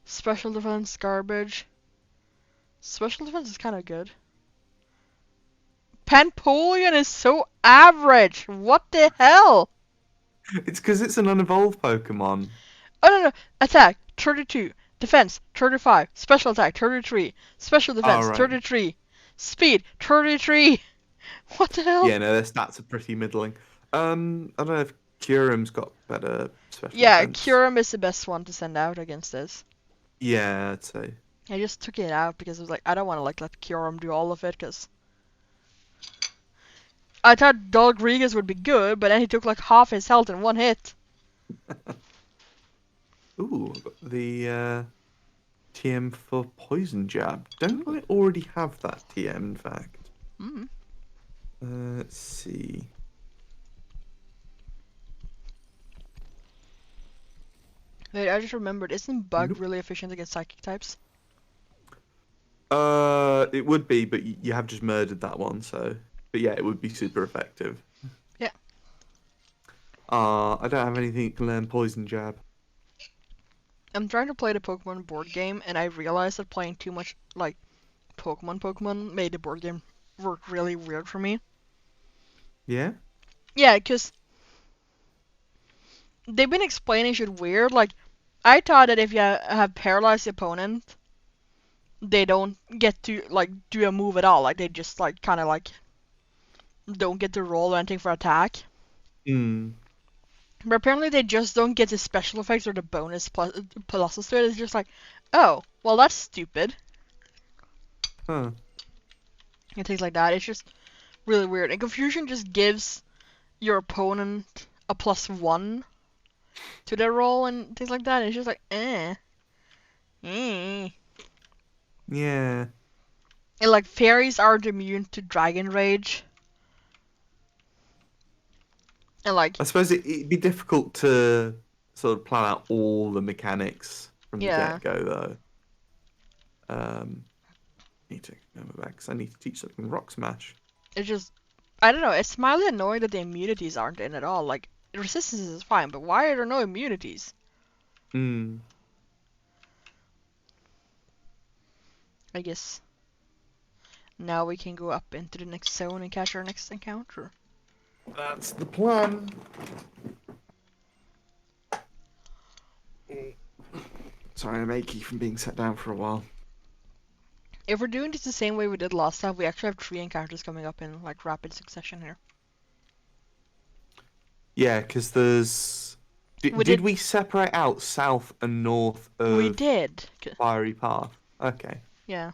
Special defense garbage. Special defense is kind of good. Panpolian is so average. What the hell? It's because it's an unevolved Pokemon. Oh no, attack 32, defense 35, special attack 33, special Oh, defense right. 33, speed 33. What the hell? Yeah, no, their stats are pretty middling. I don't know if Kyurem's got better special Yeah, defense. Kyurem is the best one to send out against this. Yeah, I'd say. I just took it out because I was like, I don't want to like let Kyurem do all of it because I thought Dalgregas would be good, but then he took like half his health in one hit. Ooh, I've got the TM for Poison Jab. Don't I already have that TM, in fact? Mm. Let's see. Wait, I just remembered, isn't Bug Nope. really efficient against psychic types? It would be, but you have just murdered that one, so. But yeah, it would be super effective. Yeah. I don't have anything that can learn Poison Jab. I'm trying to play the Pokemon board game, and I realized that playing too much like Pokemon made the board game work really weird for me. Yeah? Yeah, because they've been explaining shit weird. Like, I thought that if you have paralyzed the opponent, they don't get to like do a move at all. Like they just like kind of like don't get to roll or anything for attack. Hmm. But apparently they just don't get the special effects or the bonus pluses to it. It's just like, oh, well that's stupid. Huh. And things like that. It's just really weird. And Confusion just gives your opponent a +1 to their roll and things like that. And it's just like, eh. Yeah. And like fairies aren't immune to Dragon Rage. And like, I suppose it'd be difficult to sort of plan out all the mechanics from the yeah, get-go, though. Need to remember back because I need to teach something Rock Smash. it's just, I don't know. It's mildly annoying that the immunities aren't in at all. Like, resistance is fine, but why are there no immunities? Hmm. I guess now we can go up into the next zone and catch our next encounter. That's the plan. Sorry, I'm achy from being set down for a while. If we're doing this the same way we did last time, we actually have 3 encounters coming up in like rapid succession here. Yeah, because there's. Did we separate out south and north of We did. Fiery Path? Okay. Yeah.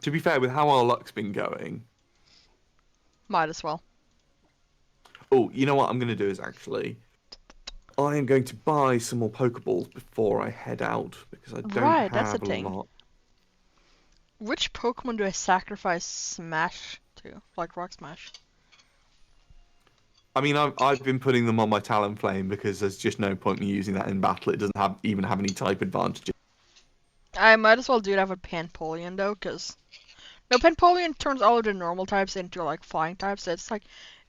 To be fair, with how our luck's been going. Might as well. Oh, you know what I'm going to do is actually. I am going to buy some more Pokeballs before I head out because I don't Right, that's the have a thing. lot. Which Pokemon do I sacrifice Smash to? Like Rock Smash? I mean, I've been putting them on my Talonflame because there's just no point in using that in battle. It doesn't even have any type advantages. I might as well do that with Panpolian though, because no, Panpolian turns all of the normal types into like flying types. So it's like,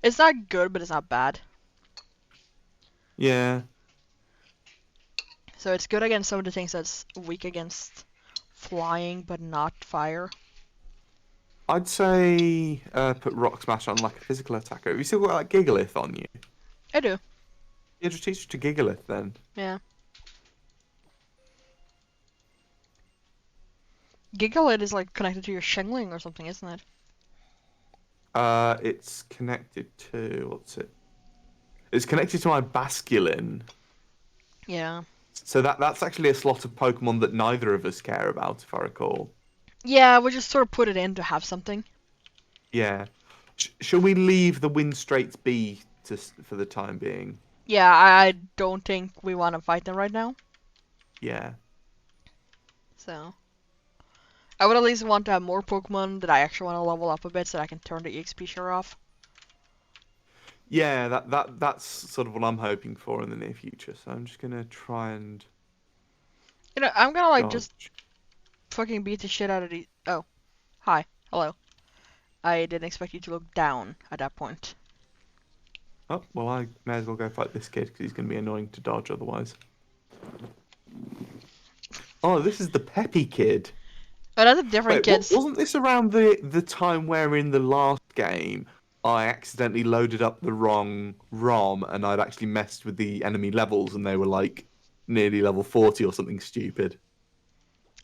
it's not good, but it's not bad. Yeah. So it's good against some of the things that's weak against flying, but not fire. I'd say put Rock Smash on like a physical attacker. Have you still got like Gigalith on you? I do. Yeah, just teach it to Gigalith then. Yeah. Gigalith is like connected to your Shingling or something, isn't it? It's connected to what's it? It's connected to my Basculin. Yeah. So that's actually a slot of Pokemon that neither of us care about, if I recall. Yeah, we just sort of put it in to have something. Yeah. Shall we leave the Windstraits be for the time being? Yeah, I don't think we want to fight them right now. Yeah. So I would at least want to have more Pokemon that I actually want to level up a bit so that I can turn the EXP share off. Yeah, that's sort of what I'm hoping for in the near future. So I'm just gonna try and You know, I'm gonna like dodge. just fucking beat the shit out of these. Oh, hi, hello. I didn't expect you to look down at that point. Oh, well, I may as well go fight this kid because he's going to be annoying to dodge otherwise. Oh, this is the Peppy kid. Oh, that's a different Wait, kids. wasn't this around the time where in the last game I accidentally loaded up the wrong ROM and I'd actually messed with the enemy levels and they were like nearly level 40 or something stupid?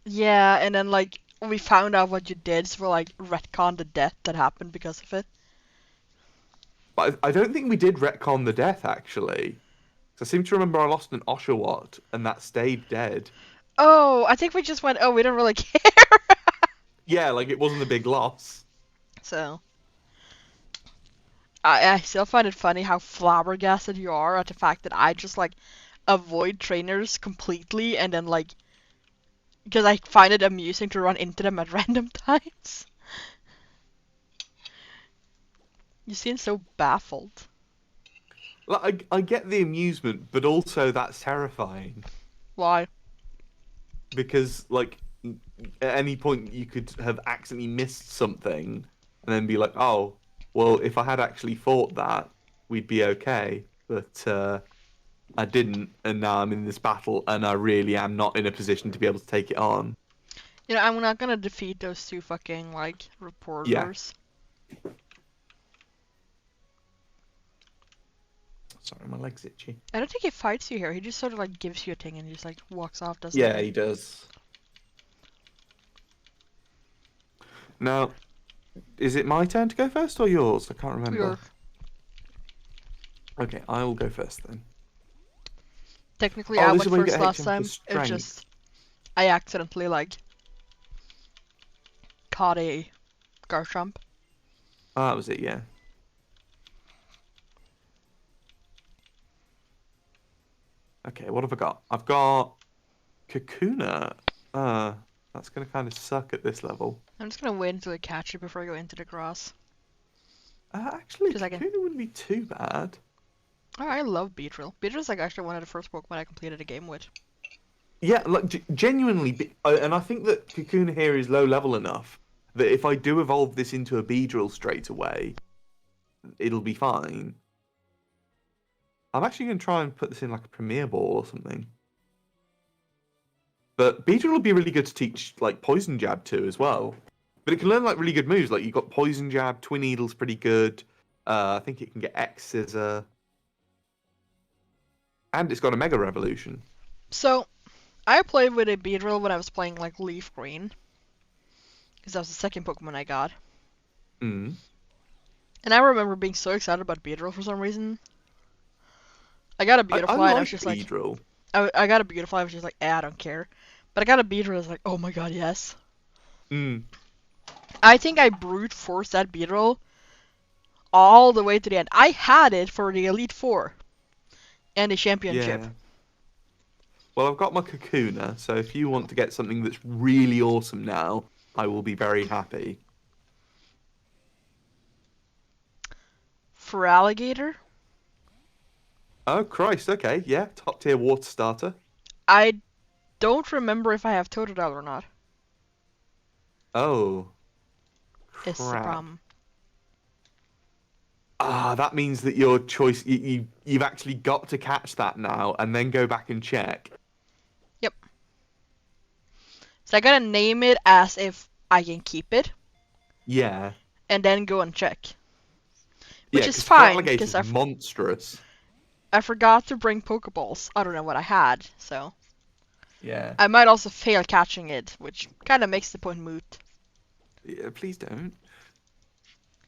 Yeah, and then like we found out what you did, so we're like retcon the death that happened because of it. But I don't think we did retcon the death actually. 'Cause I seem to remember I lost an Oshawott and that stayed dead. Oh, I think we just went, oh, we don't really care. Yeah, like it wasn't a big loss. So I still find it funny how flabbergasted you are at the fact that I just like avoid trainers completely and then like because I find it amusing to run into them at random times. You seem so baffled. Like I get the amusement, but also that's terrifying Why? because like at any point you could have accidentally missed something and then be like, oh, well, if I had actually fought that, we'd be okay. But I didn't, and now I'm in this battle, and I really am not in a position to be able to take it on. You know, I'm not gonna defeat those two fucking like Yeah. reporters. Sorry, my leg's itchy. I don't think he fights you here. He just sort of like gives you a thing and just like walks off, doesn't Yeah, he? he does. Now, is it my turn to go first or yours? I can't remember. You're Okay, I will go first then. technically Oh, I this went is where you first get last HM for time. It's strength. just I accidentally like caught a Garchomp. Oh, that was it, yeah. Okay, what have I got? I've got Kakuna. That's gonna kind of suck at this level. I'm just gonna wait until I catch it before I go into the grass. Actually, 'Cause I can- Kakuna wouldn't be too bad. Oh, I love Beedrill. Beedrill's like actually one of the first Pokemon I completed a game with. Yeah, like genuinely, and I think that Kakuna here is low level enough that if I do evolve this into a Beedrill straight away, it'll be fine. I'm actually going to try and put this in like a Premier Ball or something. But Beedrill will be really good to teach like Poison Jab to as well. But it can learn like really good moves. Like you've got Poison Jab, Twin Needle's pretty good. I think it can get X Scissor. And it's got a Mega Revolution. So, I played with a Beedrill when I was playing like Leaf Green. Because that was the second Pokemon I got. Mm. And I remember being so excited about Beedrill for some reason. I got a I Beautifly and I was like just like, Beedrill. I got a Beautifly, I was just like, I don't care. But I got a Beedrill, I was like, oh my god, yes. Mm. I think I brute forced that Beedrill all the way to the end. I had it for the Elite Four and the Championship. Yeah. Well, I've got my Kakuna, so if you want to get something that's really awesome now, I will be very happy. For Alligator, Oh, Christ, okay, yeah, top tier water starter. I don't remember if I have Totodile or not. Oh, Is the crap. problem. Ah, that means that your choice, you've actually got to catch that now and then go back and check. Yep. So I gotta name it as if I can keep it, Yeah. and then go and check. Yeah, Which is 'cause fine, Alligator's because monstrous. I forgot to bring Pokeballs. I don't know what I had, so Yeah. I might also fail catching it, which kind of makes the point moot. Yeah, please don't.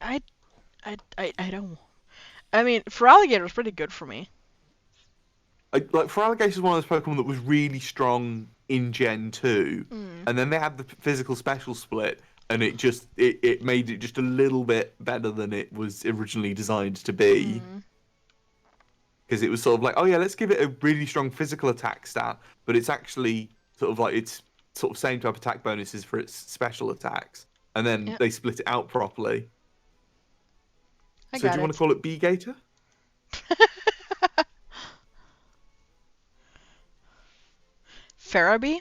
I don't. I mean, for Alligator it's pretty good for me. Like Feraligatr one of those Pokemon that was really strong in Gen 2, Mm. and then they had the physical special split, and it made it just a little bit better than it was originally designed to be. Because it was sort of like, oh yeah, let's give it a really strong physical attack stat, but it's actually sort of like it's sort of same type attack bonuses for its special attacks, and then Yeah. they split it out properly. I So do got you want it. to call it B-Gator? Faraby?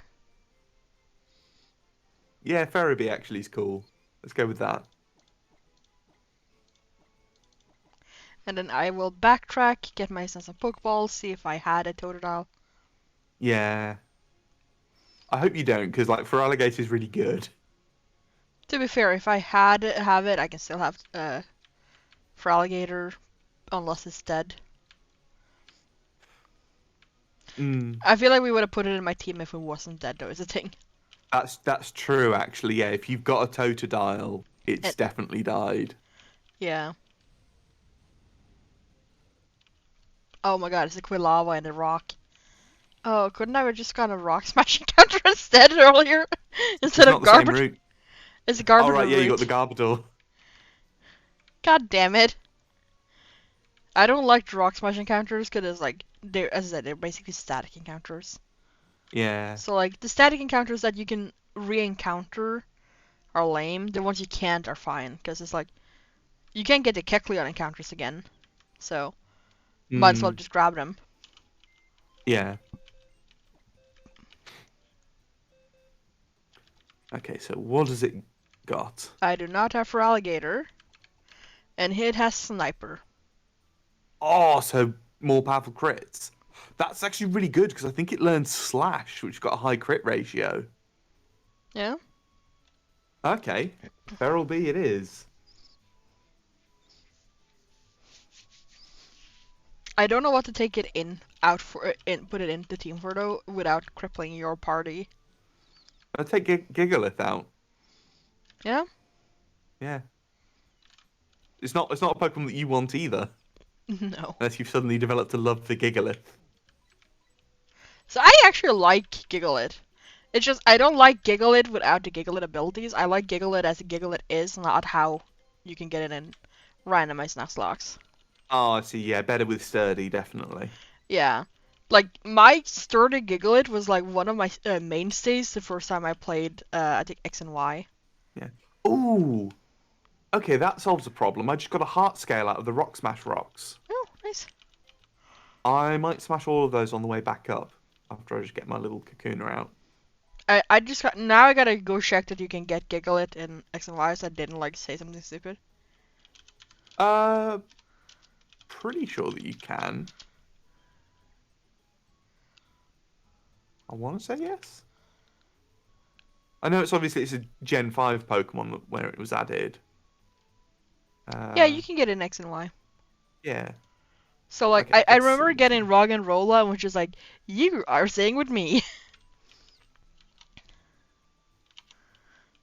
Yeah, Ferriby actually is cool. Let's go with that. And then I will backtrack, get myself some Pokeballs, see if I had a Totodile. Yeah. I hope you don't, because like Feraligatr is really good. To be fair, if I have it, I can still have for alligator, unless it's dead. Mm. I feel like we would have put it in my team if it wasn't dead, though. Is the thing. That's true, actually. Yeah, if you've got a Totodile, it's And, definitely died. yeah. Oh my god, it's a Quilava and a rock. Oh, couldn't I have just gotten a rock smashing counter instead earlier? It's Instead not of the same garbage? route. It's a Oh garbage right, yeah, you got route. the Garbodor. God damn it. I don't like rock smashing counters because it's like, they're, as I said, they're basically static encounters. Yeah. So like, the static encounters that you can re-encounter are lame. The ones you can't are fine, because it's like, you can't get the Kecleon encounters again. So, might as well Mm. just grab them. Yeah. Okay, so what has it got? I do not have for alligator, and it has sniper. Oh, so more powerful crits. That's actually really good because I think it learns Slash, which got a high crit ratio. Yeah? Okay, Feral B it is. I don't know what to take it put it in the team for though, without crippling your party. I'll take Gigalith out. Yeah? Yeah, it's not a Pokemon that you want either, No. unless you've suddenly developed a love for Gigalith. So I actually like Gigalith. It's just, I don't like Gigalith without the Gigalith abilities. I like Gigalith as Gigalith is, not how you can get it in randomized Nuzlocke. Oh, I see. Yeah, better with Sturdy, definitely. Yeah. Like, my sturdy Gigalith was like one of my mainstays the first time I played, I think X and Y. Yeah. Ooh. Okay, that solves a problem. I just got a heart scale out of the Rock Smash rocks. Oh, nice. I might smash all of those on the way back up after I just get my little Kakuna out. I just got, now I gotta go check that you can get Gigalith in X and Y, so I didn't like say something stupid. Uh, pretty sure that you can. I want to say yes. I know it's a Gen 5 Pokemon where it was added. Yeah, you can get in X and Y. Yeah. So like, Okay, I let's remember see. getting Rog and Rolla, which is like, you are staying with me.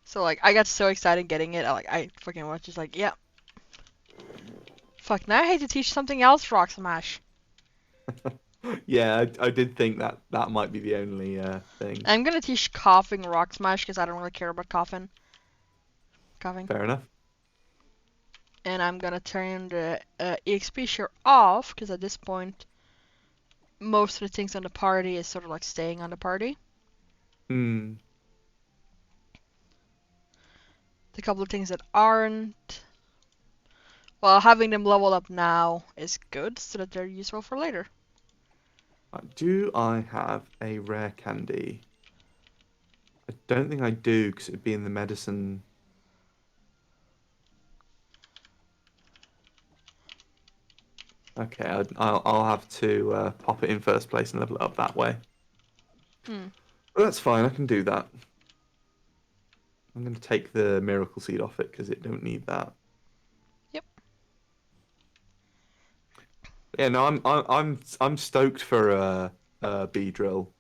So like, I got so excited getting it. I fucking was just like, yeah. Fuck, now I hate to teach something else Rock Smash. Yeah, I did think that that might be the only thing. I'm gonna teach Coughing Rock Smash because I don't really care about Coughing. Fair enough. And I'm gonna turn the EXP share off because at this point, most of the things on the party is sort of like staying on the party. Hmm. The couple of things that aren't, well, having them leveled up now is good so that they're useful for later. Do I have a rare candy? I don't think I do because it'd be in the medicine. Okay, I'll have to pop it in first place and level it up that way. Hmm. But that's fine. I can do that. I'm going to take the miracle seed off it because it don't need that. Yep. Yeah, no, I'm stoked for B drill.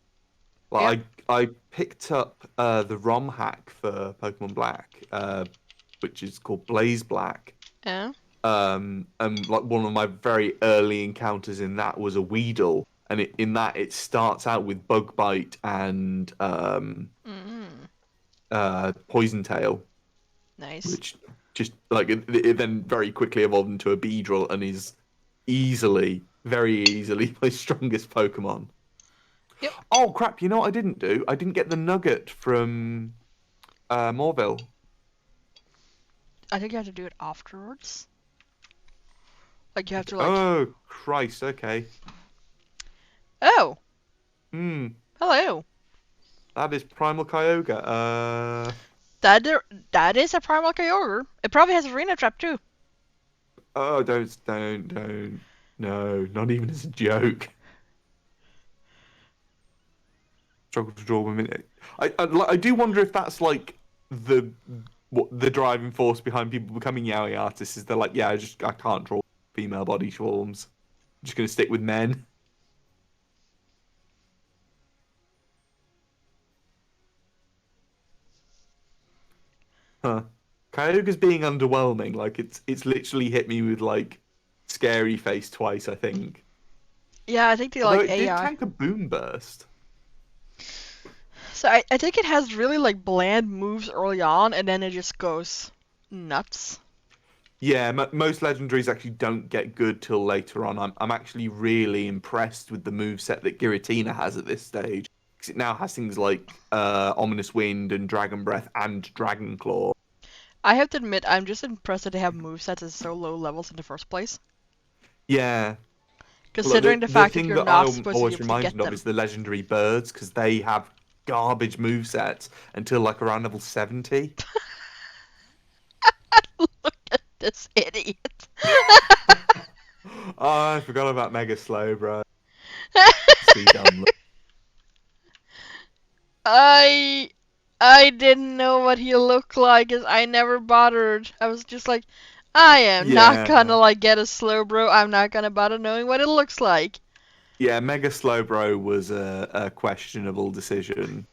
Yeah. Like I picked up the ROM hack for Pokemon Black, which is called Blaze Black. Yeah. And like one of my very early encounters in that was a Weedle, and in that it starts out with Bug Bite and Poison Tail, Nice. which just like it then very quickly evolved into a Beedrill and is very easily my strongest Pokemon. Yep. Oh crap! You know what I didn't do? I didn't get the nugget from Morville. I think you have to do it afterwards. Like you have to like. Oh Christ! Okay. Oh. Hmm. Hello. That is Primal Kyogre. That is a Primal Kyogre. It probably has Arena Trap too. Oh, don't. No, not even as a joke. Struggle to draw 1 minute. I do wonder if that's like the what the driving force behind people becoming yaoi artists is they're like, yeah, I can't draw female body forms. I'm just gonna stick with men. Huh. Kyogre's being underwhelming. Like it's literally hit me with like scary face twice, I think. Yeah, I think they Although like it did AI. tank a boom burst. So I think it has really like bland moves early on, and then it just goes nuts. Yeah, most legendaries actually don't get good till later on. I'm actually really impressed with the moveset that Giratina has at this stage. Because it now has things like Ominous Wind and Dragon Breath and Dragon Claw. I have to admit, I'm just impressed that they have movesets at so low levels in the first place. Yeah. Look, Considering the the fact that thing you're that not I'm supposed to be always able to get reminded of them. is the legendary birds, because they have garbage movesets until like around level 70. Look at this idiot. Oh, I forgot about Mega Slow, bro. See dumb. I I didn't know what he looked like, as I never bothered. I was just like, I am not gonna Yeah. like get a slow bro. I'm not gonna bother knowing what it looks like. Yeah, Mega Slowbro was a questionable decision.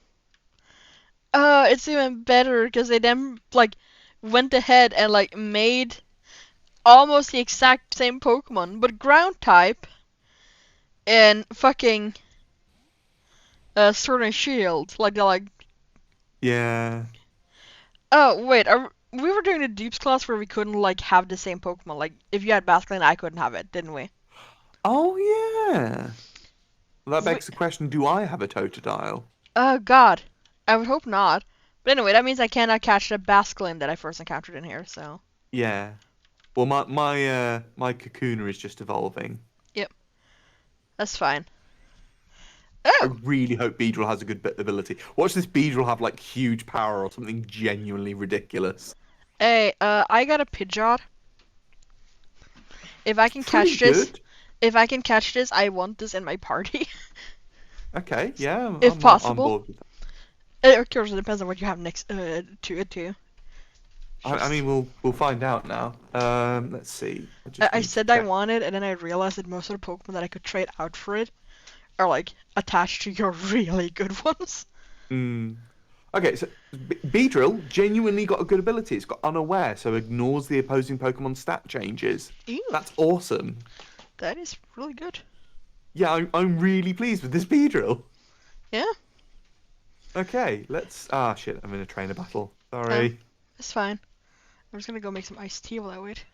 It's even better because they then like went ahead and like made almost the exact same Pokemon, but ground type and fucking Sword and Shield. Like they're like, Yeah. oh wait, we were doing the Deeps class where we couldn't like have the same Pokemon. Like if you had Basculin, I couldn't have it, didn't we? Oh, yeah. Well, that We, begs the question, do I have a Totodile? oh god, I would hope not. But anyway, that means I cannot catch the Basculin that I first encountered in here. So Yeah. Well, my Kakuna is just evolving. yep, that's fine. I Oh, really hope Beedrill has a good bit ability. Watch this Beedrill have like huge power or something genuinely ridiculous. hey, I got a Pidgeot. If I It's can pretty catch this, good. if I can catch this, I want this in my party, Okay, yeah, if I'm on possible. board with that. Of course, it depends on what you have next to it too. I Just, mean, we'll find out now. Let's see. I just I need to said I check. wanted, and then I realized that most of the Pokemon that I could trade out for it are like attached to your really good ones. Hmm. Okay, so Beedrill genuinely got a good ability. It's got Unaware, so ignores the opposing Pokemon stat changes. Ew, That's awesome. that is really good. Yeah, I'm really pleased with this Beedrill. Yeah, Okay, let's. Ah, shit, I'm in a trainer battle. oh, Sorry. it's fine. I'm just gonna go make some iced tea while I wait.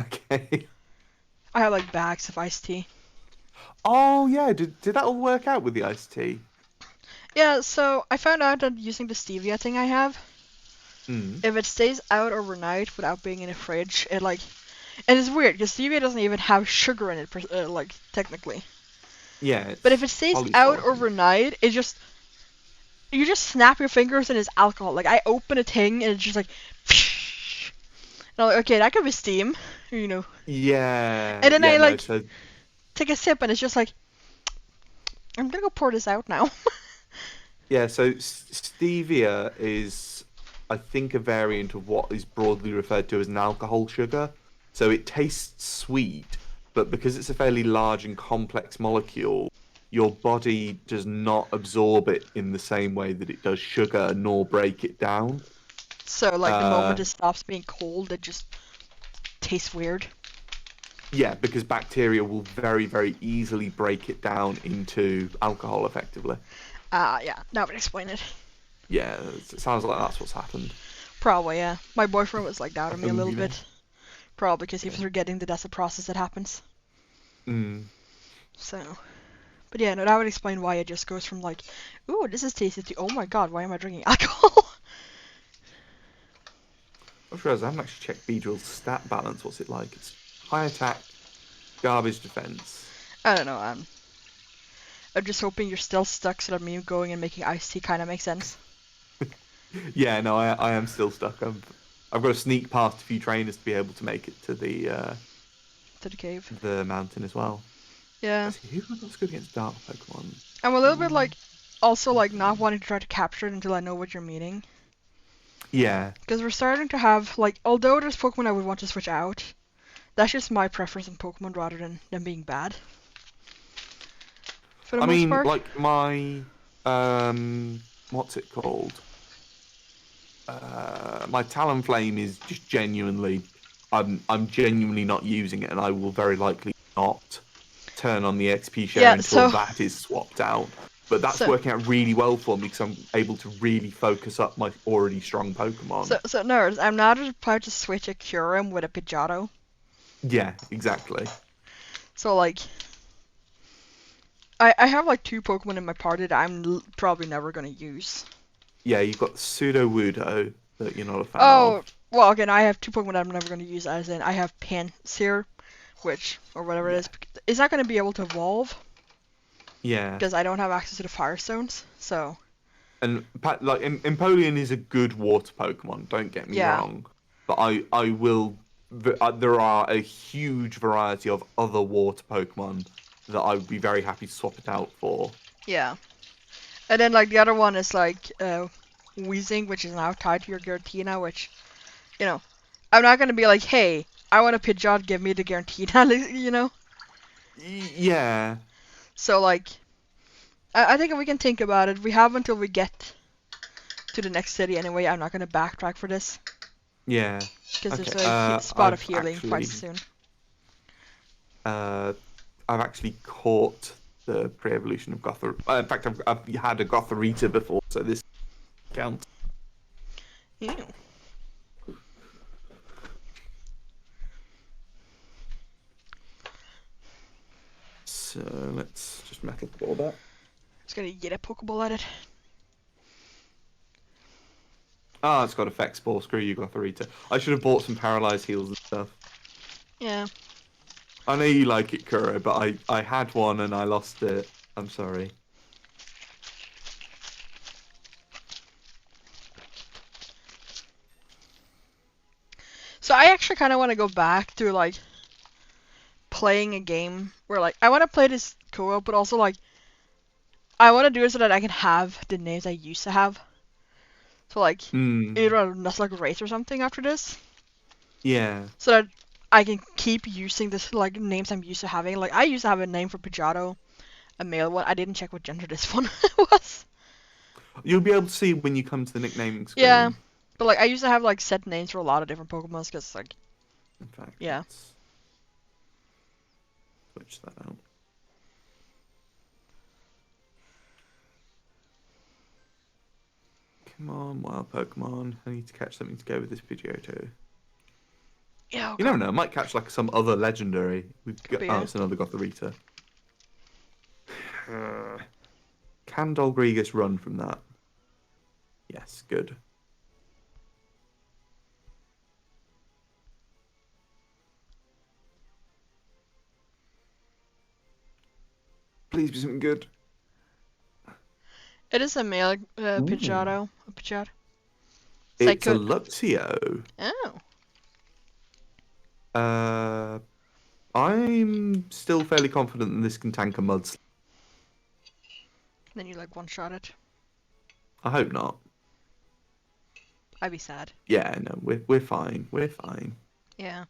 Okay. I have like bags of iced tea. Oh yeah, did that all work out with the iced tea? Yeah, so I found out that using the stevia thing I have, Hmm. if it stays out overnight without being in the fridge, it like, and it's weird because stevia doesn't even have sugar in it, like technically. Yeah, But if it's it stays out polysoluble. overnight, it just you just snap your fingers and it's alcohol. Like I open a thing and it's just like, and I'm like, okay, that could be steam, you know. Yeah, And then yeah, I no. like So take a sip and it's just like, I'm gonna go pour this out now. yeah, so stevia is, I think, a variant of what is broadly referred to as an alcohol sugar. So it tastes sweet, but because it's a fairly large and complex molecule, your body does not absorb it in the same way that it does sugar, nor break it down. So like the moment Uh, it stops being cold, it just tastes weird. yeah, because bacteria will very, very easily break it down into alcohol effectively. Yeah, that would explain it. Yeah, it sounds like that's what's happened. Probably, yeah. My boyfriend was like doubting me a little You know. bit. Probably because he was Yeah. forgetting that that's a process that happens. Mm. So, but yeah, no, that would explain why it just goes from like, ooh, this is tasty to, oh my god, why am I drinking alcohol? I just realised I haven't actually checked Beedrill's stat balance. What's it like? It's high attack, garbage defense. I don't know, I'm just hoping you're still stuck so that me going and making iced tea kind of makes sense. Yeah, no, I am still stuck. I've got to sneak past a few trainers to be able to make it to To the cave. the mountain as well. Yeah. Let's see, who have I got that's good against dark Pokemon? I'm a little bit Um, like, also like not wanting to try to capture it until I know what you're meaning. Yeah. Because we're starting to have, like, although there's Pokemon I would want to switch out, that's just my preference in Pokemon rather than them being bad. For the I most mean, part. like my what's it called? My Talonflame is just genuinely, I'm genuinely not using it, and I will very likely not turn on the XP share Yeah, until so, that is swapped out. But that's so, working out really well for me because I'm able to really focus up my already strong Pokemon. so nerds, I'm not about to switch a Kyurem with a Pidgeotto. Yeah, exactly. So, like, I have, like, 2 Pokemon in my party that I'm probably never gonna use. Yeah, you've got Pseudo Wudo that you're not a fan Oh, of. well, again, I have 2 Pokemon that I'm never gonna use, as in, I have Pansear, which, or whatever it Yeah, is not gonna be able to evolve, yeah. because I don't have access to the Firestones, so, And like Empoleon is a good water Pokemon. Don't get me yeah. wrong, but I will. There are a huge variety of other water Pokemon that I would be very happy to swap it out for. Yeah. And then, like, the other one is, like, Weezing, which is now tied to your Giratina, which, you know, I'm not gonna be like, hey, I want a Pidgeot, give me the Giratina, you know? Yeah, So, like, I think if we can think about it, we have until we get to the next city anyway. I'm not gonna backtrack for this, yeah. because Okay. there's a spot of I've healing quite actually soon. uh I've actually caught the pre-evolution of Gothor. In fact, I've had a Gothorita before, so this counts. Ew. So let's just metal ball that. Just gonna get a Pokeball at it. Ah, it's got effect spore. Screw you, Gothorita. I should have bought some paralyzed heals and stuff. Yeah. I know you like it, Kuro, but I had one and I lost it. I'm sorry. So I actually kind of want to go back to, like, playing a game where, like, I want to play this co-op, but also, like, I want to do it so that I can have the names I used to have. So, like, Hmm. either a Nuzlocke race or something after this, Yeah. so that I can keep using this, like, names I'm used to having. Like, I used to have a name for Pidgeotto, a male one. I didn't check what gender this one was. You'll be able to see when you come to the nicknaming Yeah, screen. but, like, I used to have, like, set names for a lot of different Pokemon, because, like, In fact, yeah. let's switch that out. Come on, wild Pokemon. I need to catch something to go with this Pidgeotto. Yeah, You never know. I might catch like some other legendary. could be, Oh, yeah. it's another Gothorita. Can Dolgregus run from that? Yes, good. Please be something good. It is a male Ooh. Pidgeotto. A Pidgeot. It's a Psycho. Luxio. Oh. Uh, I'm still fairly confident that this can tank a Mudslide. Then you, like, one-shot it. I hope not. I'd be sad. Yeah, no, we're fine. We're fine. Yeah.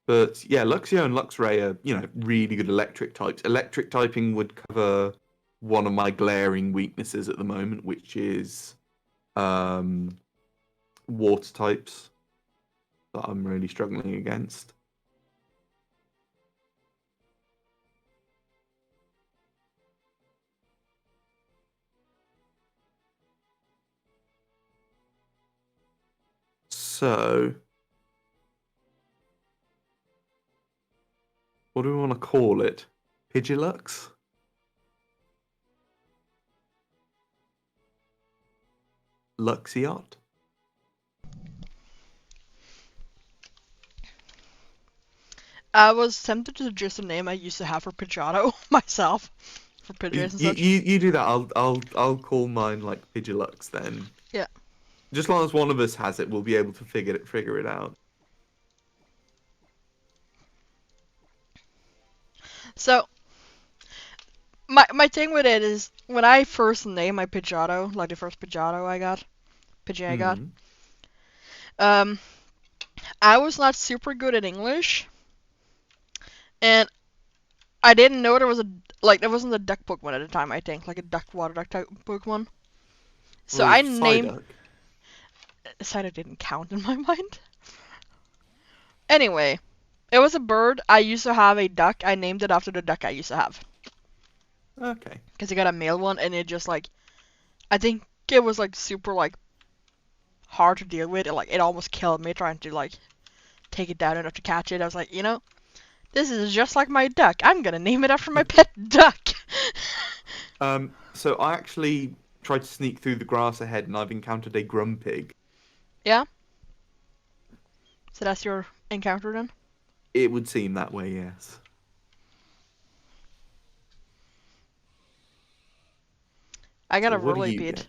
But yeah, Luxio and Luxray are, really good electric types. Electric typing would cover one of my glaring weaknesses at the moment, which is water types that I'm really struggling against. So, what do we want to call it? Pidgeolux? Luxiot? I was tempted to suggest a name I used to have for Pidgeotto myself, for You, Pidgeys and you, such. you do that. I'll call mine like Pidgeolux then. Yeah. Just as long as one of us has it, we'll be able to figure it out. So my thing with it is when I first named my Pidgeotto, like the first Pidgeotto Pidgey I got, Mm. um, I was not super good at English, and I didn't know there was there wasn't a duck Pokemon at the time. I think like a duck water duck type Pokemon. So Well, I there's named Psyduck. Cider didn't count in my mind. Anyway, it was a bird. I used to have a duck. I named it after the duck I used to have. Okay. Because I got a male one, and it just like I think it was like super like hard to deal with. It almost killed me trying to like take it down enough to catch it. I was like, this is just like my duck. I'm gonna name it after my pet duck. So I actually tried to sneak through the grass ahead, and I've encountered a Grumpig. Yeah. So that's your encounter then. It would seem that way, yes. I got So a what do really you beat. get?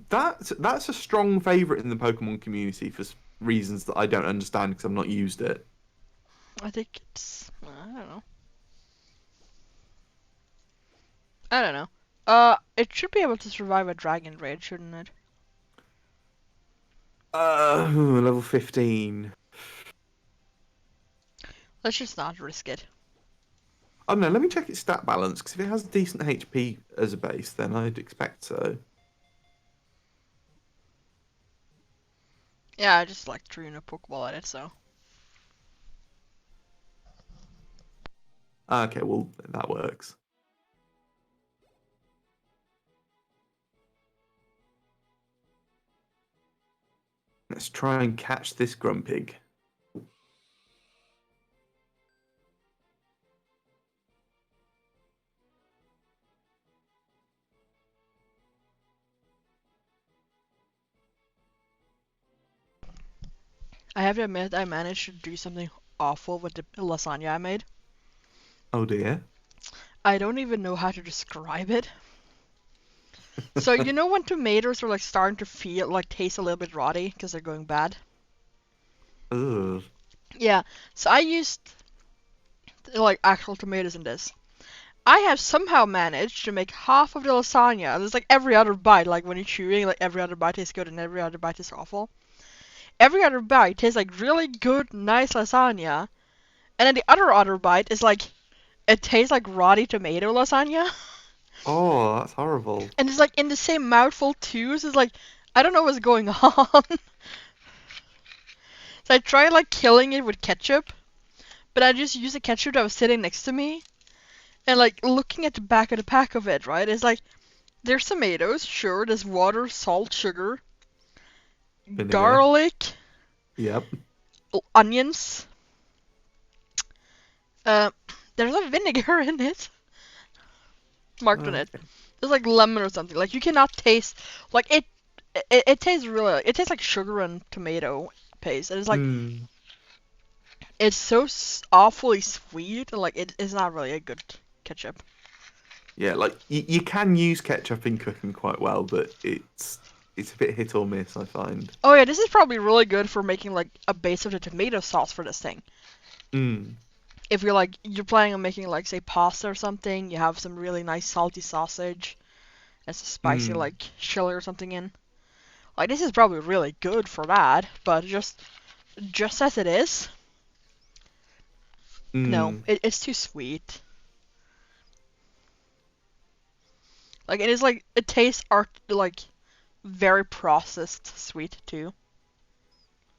That's a strong favorite in the Pokemon community for reasons that I don't understand because I've not used it. I think it's I don't know. I don't know. It should be able to survive a dragon raid, shouldn't it? Level 15. Let's just not risk it. I don't know, let me check its stat balance, because if it has decent HP as a base, then I'd expect so. Yeah, I just like threw in a Pokeball at it, so. Okay, well, that works. Let's try and catch this Grumpig. I have to admit, I managed to do something awful with the lasagna I made. Oh dear. I don't even know how to describe it. So you know when tomatoes are like starting to feel like taste a little bit rotty because they're going bad? Ugh. Yeah. So I used like actual tomatoes in this. I have somehow managed to make half of the lasagna. There's like every other bite, like when you're chewing, like every other bite tastes good and every other bite is awful. Every other bite tastes like really good, nice lasagna, and then the other bite is like it tastes like rotty tomato lasagna. Oh, that's horrible. And it's like in the same mouthful too, so it's like I don't know what's going on. So I tried like killing it with ketchup, but I just used the ketchup that was sitting next to me, and like looking at the back of the pack of it, right? It's like there's tomatoes, sure, there's water, salt, sugar, Vinegar. garlic, Yep. onions. Uh, there's a vinegar in it, marked on it. Okay. There's like lemon or something. Like you cannot taste like it. It tastes really. It tastes like sugar and tomato paste, and it's like Hmm. it's so awfully sweet, and like it is not really a good ketchup. Yeah, like you can use ketchup in cooking quite well, but it's a bit hit or miss, I find. Oh yeah, this is probably really good for making like a base of the tomato sauce for this thing. Hmm. If you're planning on making like say pasta or something, you have some really nice salty sausage and some spicy Hmm. like chili or something in. Like this is probably really good for that, but just as it is, no, Hmm. it's too sweet. Like it is like it tastes like very processed sweet too.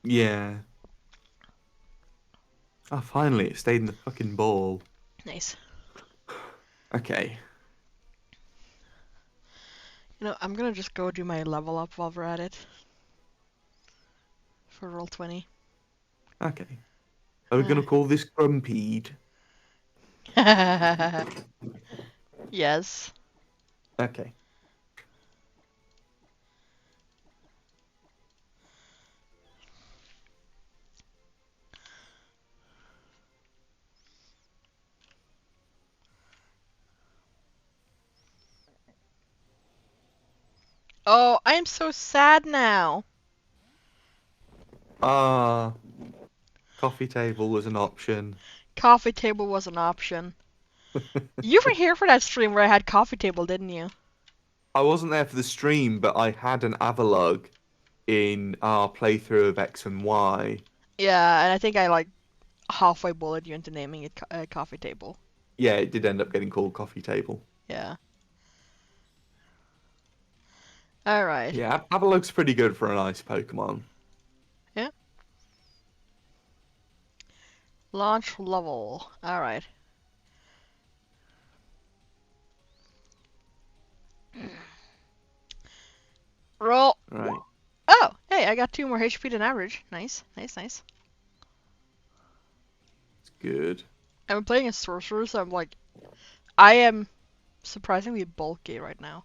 Yeah. Oh, finally, it stayed in the fucking ball. Nice. Okay. I'm gonna just go do my level up while we're at it for roll 20. Okay. Are we gonna call this Grumpede? Yes. Okay. Oh, I am so sad now. Ah, coffee table was an option. Coffee table was an option. You were here for that stream where I had coffee table, didn't you? I wasn't there for the stream, but I had an Avalug in our playthrough of X and Y. Yeah, and I think I like halfway bullied you into naming it coffee table. Yeah, it did end up getting called Coffee Table. Yeah. Alright. Yeah, Avalug's pretty good for an ice Pokemon. Yeah. Launch level. Alright. Roll. Right. Oh, hey, I got 2 more HP than average. Nice, nice, nice. It's good. I'm playing a sorcerer, so I'm like, I am surprisingly bulky right now.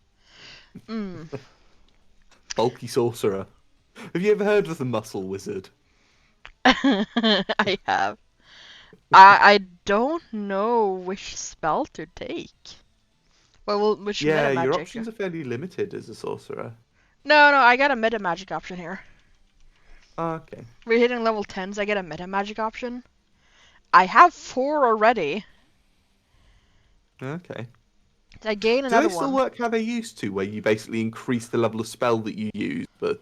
Bulky Sorcerer. Have you ever heard of the Muscle Wizard? I have. I don't know which spell to take. Well, which Yeah, meta your magic? options are fairly limited as a sorcerer. No, I got a meta magic option here. Oh, okay. We're hitting level 10s, I get a meta magic option. I have 4 already. Okay. I gain Do another they still one. work how they used to, where you basically increase the level of spell that you use, but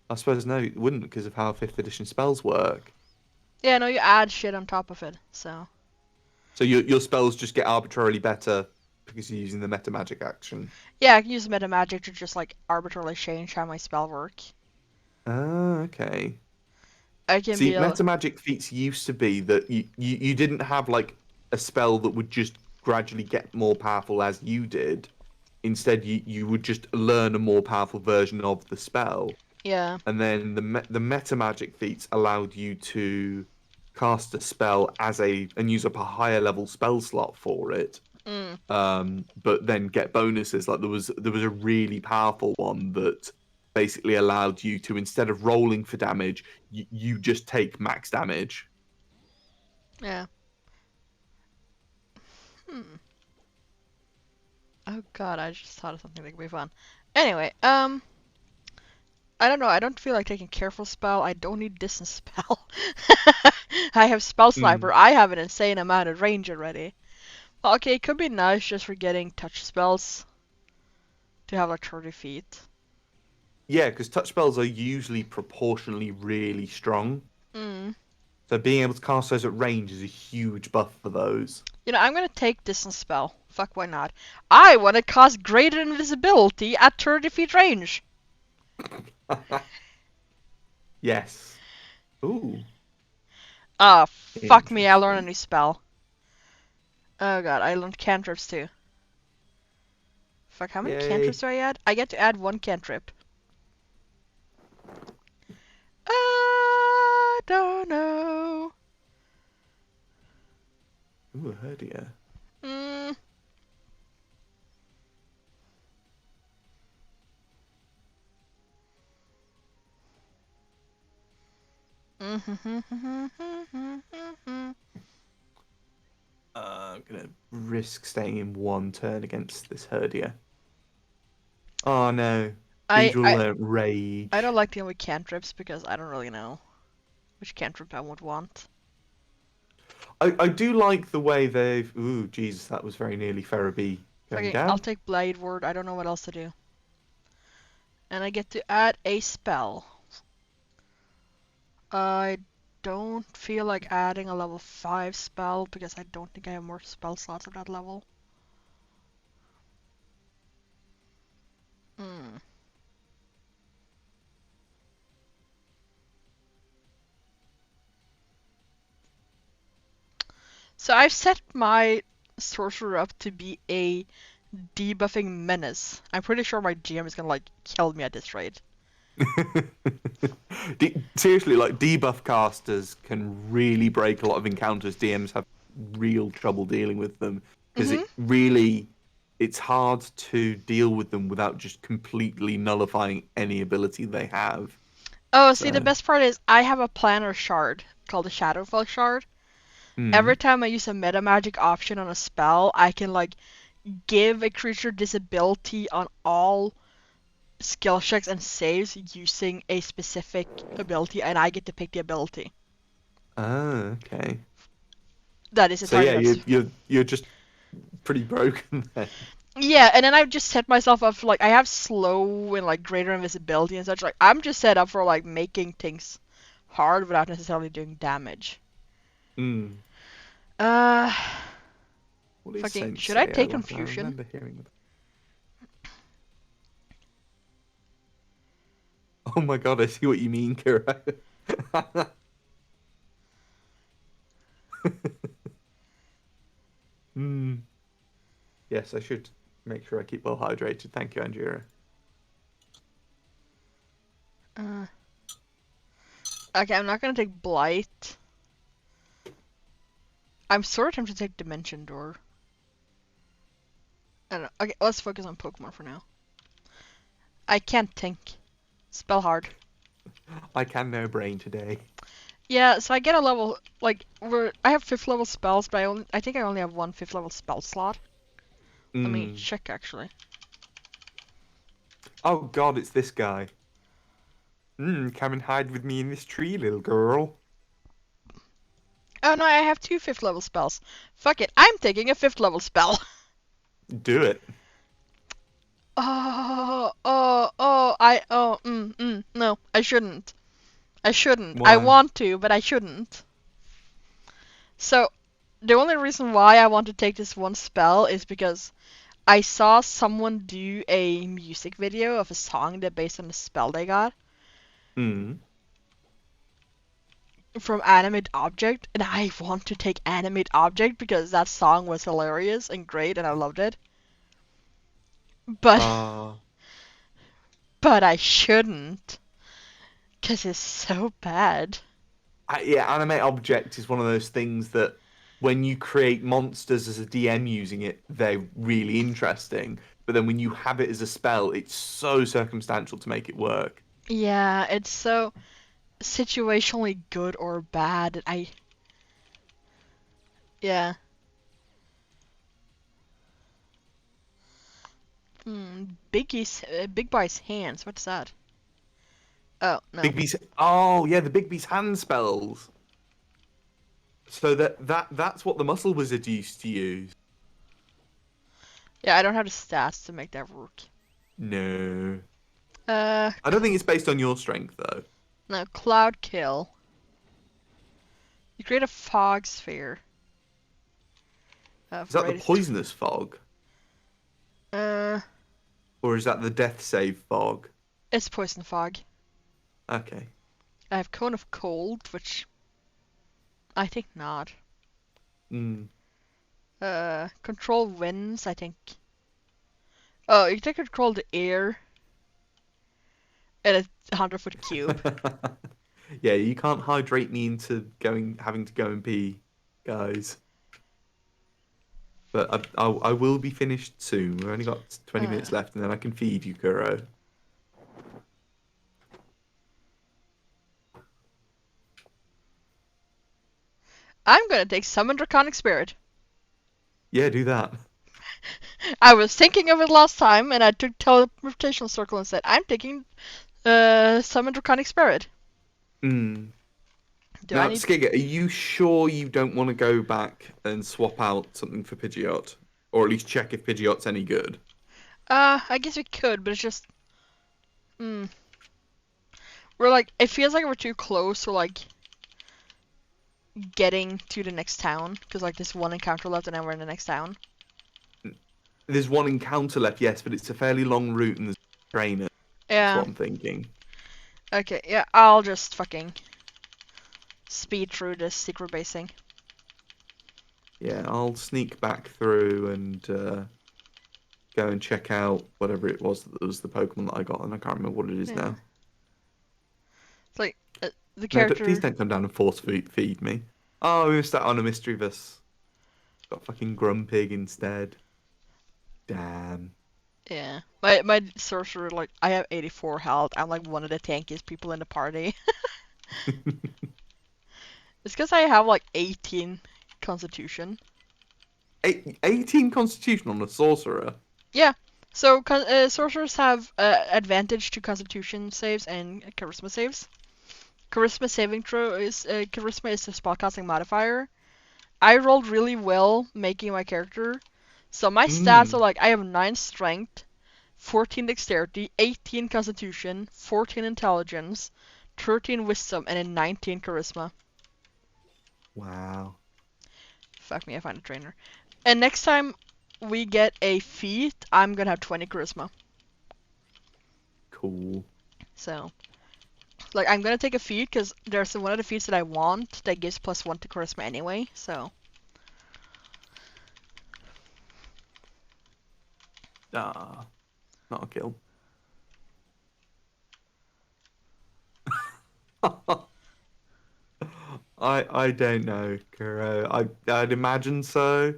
I suppose no, it wouldn't because of how 5th edition spells work. Yeah, no, you add shit on top of it, so. So your spells just get arbitrarily better because you're using the meta magic action. Yeah, I can use meta magic to just like arbitrarily change how my spell work. Ah, okay. I can See, be meta magic feats used to be that you didn't have like a spell that would just gradually get more powerful as you did. Instead, you would just learn a more powerful version of the spell. Yeah. And then the meta magic feats allowed you to cast a spell and use up a higher level spell slot for it. But then get bonuses. Like there was a really powerful one that basically allowed you to, instead of rolling for damage, you just take max damage. Yeah. Oh god, I just thought of something that could be fun. Anyway, I don't know, I don't feel like taking careful spell. I don't need distance spell. I have spell sniper. I have an insane amount of range already. Okay, it could be nice just for getting touch spells to have like 30 feet. Yeah, because touch spells are usually proportionally really strong. So being able to cast those at range is a huge buff for those. You know, I'm gonna take distance spell. Fuck, why not? I want to cast greater invisibility at 30 feet range. Yes. Ooh. Ah, fuck me, I learned a new spell. Oh god, I learned cantrips too. Fuck, how many cantrips do I add? I get to add 1 cantrip. I don't know. Ooh, a herdia. I'm gonna risk staying in 1 turn against this herdia. Oh no. These will learn rage. I don't like dealing with cantrips because I don't really know which cantrip I would want. I do like the way they've... Ooh, Jesus, that was very nearly Ferroby going Okay, down. I'll take Blade Ward. I don't know what else to do. And I get to add a spell. I don't feel like adding a level 5 spell because I don't think I have more spell slots at that level. So I've set my sorcerer up to be a debuffing menace. I'm pretty sure my GM is gonna like kill me at this rate. Seriously, like debuff casters can really break a lot of encounters. DMs have real trouble dealing with them because it's hard to deal with them without just completely nullifying any ability they have. Oh, see, the best part is I have a planner shard called the Shadowfell shard. Every time I use a meta magic option on a spell, I can like give a creature disability on all skill checks and saves using a specific ability, and I get to pick the ability. Oh, okay. That is a So target yeah, that's... you're just pretty broken then. Yeah, and then I've just set myself up for, like, I have slow and, like, greater invisibility and such. Like, I'm just set up for, like, making things hard without necessarily doing damage. Hmm. Uh... What is Fucking... Should I Sensei? take Like I Confusion? remember hearing about. Oh my god, I see what you mean, Kira. Hmm. Yes, I should make sure I keep well hydrated. Thank you, Anjira. Uh... Okay, I'm not gonna take Blight. I'm sort of tempted to take Dimension Door. I don't know. Okay, let's focus on Pokemon for now. I can't think. Spell hard. I can no brain today. Yeah, so I get a level, like, I have 5th level spells, but I think I only have one 5th level spell slot. Let me Hmm. check, actually. Oh god, it's this guy. Come and hide with me in this tree, little girl. Oh no, I have 2 5th level spells. Fuck it, I'm taking a 5th level spell. Do it. No, I shouldn't. I shouldn't. I Why? want to, but I shouldn't. So, the only reason why I want to take this one spell is because I saw someone do a music video of a song that based on the spell they got Hmm. from Animate Object, and I want to take Animate Object because that song was hilarious and great, and I loved it. But Uh, but I shouldn't, cause it's so bad. yeah, animate object is one of those things that when you create monsters as a DM using it, they're really interesting. But then when you have it as a spell, it's so circumstantial to make it work. Yeah, it's so situationally good or bad. Yeah. Big Boy's hands. What's that? Oh no. Big B's. Oh yeah, the Big B's hand spells. So that's what the muscle wizard used to use. Yeah, I don't have the stats to make that work. No. Uh, I don't think it's based on your strength though. no, Cloud Kill. You create a fog sphere. Is that the Radius poisonous fog? Uh, Or is that the death save fog? it's Poison Fog. Okay. I have Cone of Cold, which I think not. Mm. Control Winds, I think. Oh, you can control the air. And a 100-foot cube. Yeah, you can't hydrate me into having to go and pee, guys. But I will be finished soon. We've only got 20 minutes left, and then I can feed you, Kuro. I'm gonna take Summon Draconic Spirit. Yeah, do that. I was thinking of it last time, and I took Teleportation Circle instead. I'm taking Summon Draconic Spirit. Mm. Do I Now, need... Skigga, are you sure you don't want to go back and swap out something for Pidgeot? Or at least check if Pidgeot's any good? I guess we could, but it's just... We're like... It feels like we're too close to, like, getting to the next town. Because, like, there's one encounter left and then we're in the next town. There's one encounter left, yes, but it's a fairly long route and there's a trainer. That's Yeah. what I'm thinking. Okay, yeah, I'll just fucking speed through this secret basing. Yeah, I'll sneak back through and go and check out whatever it was that was the Pokemon that I got, and I can't remember what it is now. It's like, the No, character... please don't come down and force feed me. Oh, we missed out on a Mischievous. Got fucking Grumpig instead. Damn. Yeah. My sorcerer, like, I have 84 health. I'm like one of the tankiest people in the party. It's because I have like 18 constitution. 18 Constitution on a Sorcerer? Yeah. So sorcerers have advantage to constitution saves and charisma saves. charisma saving throw is charisma is the spellcasting modifier. I rolled really well making my character, so my stats are like I have 9 strength, 14 dexterity, 18 constitution, 14 intelligence, 13 wisdom, and a 19 charisma. Wow. Fuck me, I find a trainer. And next time we get a feat, I'm gonna have 20 charisma. Cool. So, like, I'm gonna take a feat because there's one of the feats that I want that gives +1 to charisma anyway. So, Ah, not a kill. I don't know, Kuro. I'd imagine so.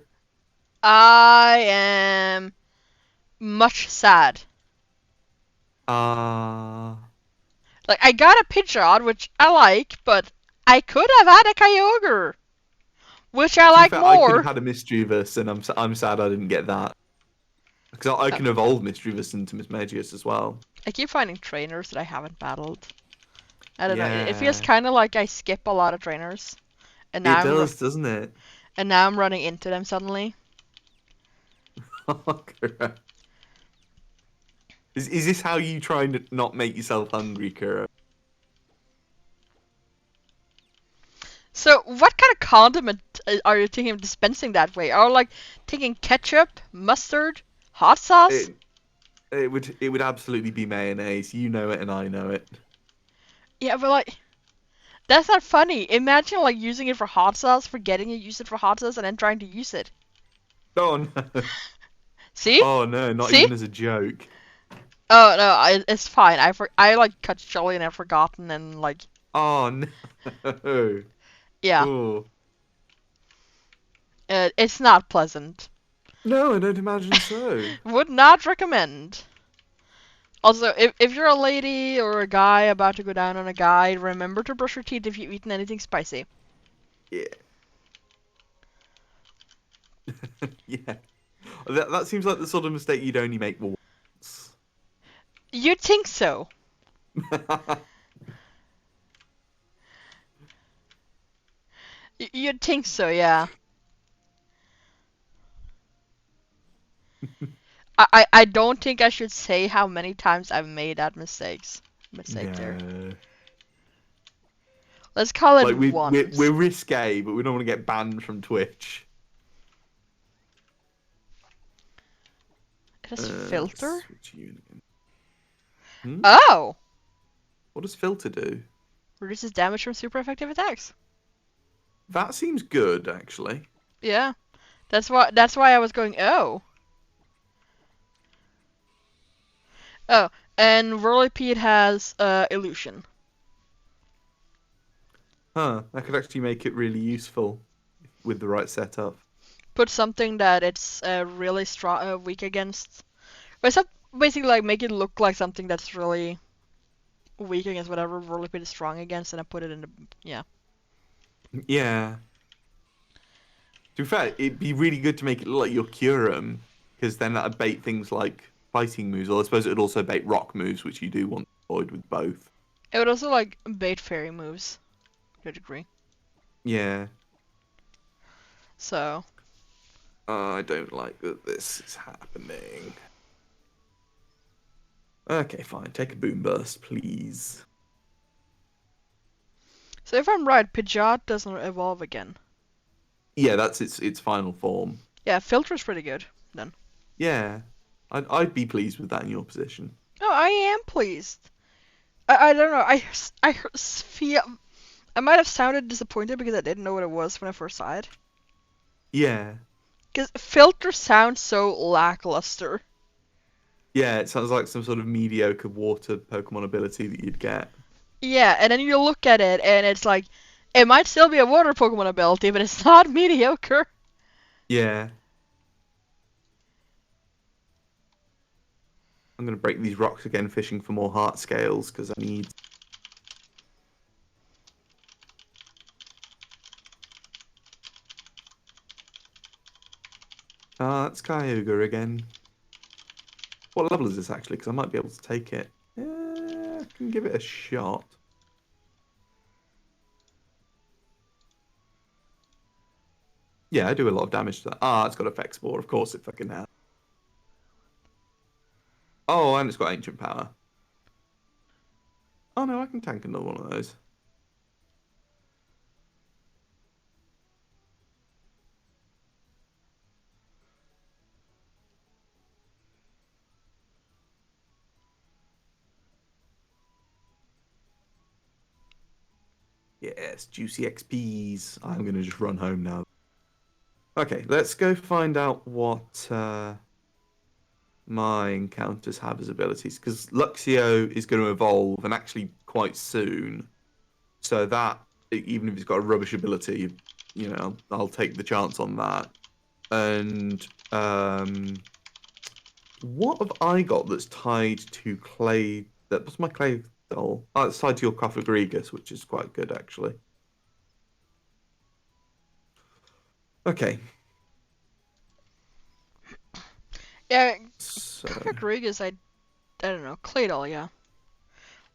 I am much sad. Like, I got a Pidgeot, which I like, but I could have had a Kyogre, which I To be like fair, I could have more. had a Mischievous, and I'm sad I didn't get that because I can evolve Mischievous into Mismagius as well. I keep finding trainers that I haven't battled. I don't know. It feels Yeah, kind of like I skip a lot of trainers, and now it does, doesn't it? I'm running into them suddenly. Kuro. Is this how you try and not make yourself hungry, Kuro? So, what kind of condiment are you thinking of dispensing that way? Are like taking ketchup, mustard, hot sauce? It would absolutely be mayonnaise. You know it, and I know it. Yeah, but like that's not funny. Imagine like using it for hot sauce, forgetting you use it for hot sauce, and then trying to use it. Oh no! See? Oh no! Not See? even as a joke. Oh no, it's fine. I like cut chili and I've forgotten and like Oh no! yeah, Oh it's not pleasant. no! I don't imagine so. Would not recommend. Also, if you're a lady or a guy about to go down on a guy, remember to brush your teeth if you've eaten anything spicy. Yeah. Yeah. That seems like the sort of mistake you'd only make once. You'd think so. You'd think so, yeah. I don't think I should say how many times I've made that mistake there. No. Let's call it Like once. we're risque, but we don't want to get banned from Twitch. It has filter? Switch unit. Hmm? Oh! What does filter do? Reduces damage from super effective attacks. That seems good, actually. Yeah. That's why I was going, oh. Oh, and Whirlipede has illusion. Huh, that could actually make it really useful with the right setup. Put something that it's really strong, weak against. But it's basically like make it look like something that's really weak against whatever Whirlipede is strong against, and I put it in the yeah. Yeah. To be fair, it'd be really good to make it look like your Curum, because then that'd bait things like fighting moves, or I suppose it'd also bait rock moves, which you do want to avoid with both. It would also like bait fairy moves to a degree. Yeah. So I don't like that this is happening. Okay, fine. Take a boom burst, please. so if I'm right, Pidgeot doesn't evolve again. Yeah, that's its final form. Yeah, filter's pretty good then. Yeah, I'd be pleased with that in your position. Oh, I am pleased. I don't know. I feel I might have sounded disappointed because I didn't know what it was when I first saw it. Yeah. Because filter sounds so lackluster. Yeah, it sounds like some sort of mediocre water Pokemon ability that you'd get. Yeah, and then you look at it and it's like, it might still be a water Pokemon ability, but it's not mediocre. Yeah. I'm gonna break these rocks again, fishing for more heart scales because I need. Ah, it's Kyogre again. What level is this actually? Because I might be able to take it. Yeah, I can give it a shot. Yeah, I do a lot of damage to that. Ah, it's got effect spore. Of course it fucking has. Oh, and it's got ancient power. Oh no, I can tank another one of those. Yes, juicy XPs. I'm gonna just run home now. Okay, let's go find out what my encounters have as abilities, because Luxio is going to evolve and actually quite soon. So that, even if he's got a rubbish ability, you know, I'll take the chance on that. And what have I got that's tied to clay? What's my clay doll? Oh, it's tied to your Cophagrigus, which is quite good actually. Okay, Yeah, so Rodriguez, I don't know. Claydol, yeah.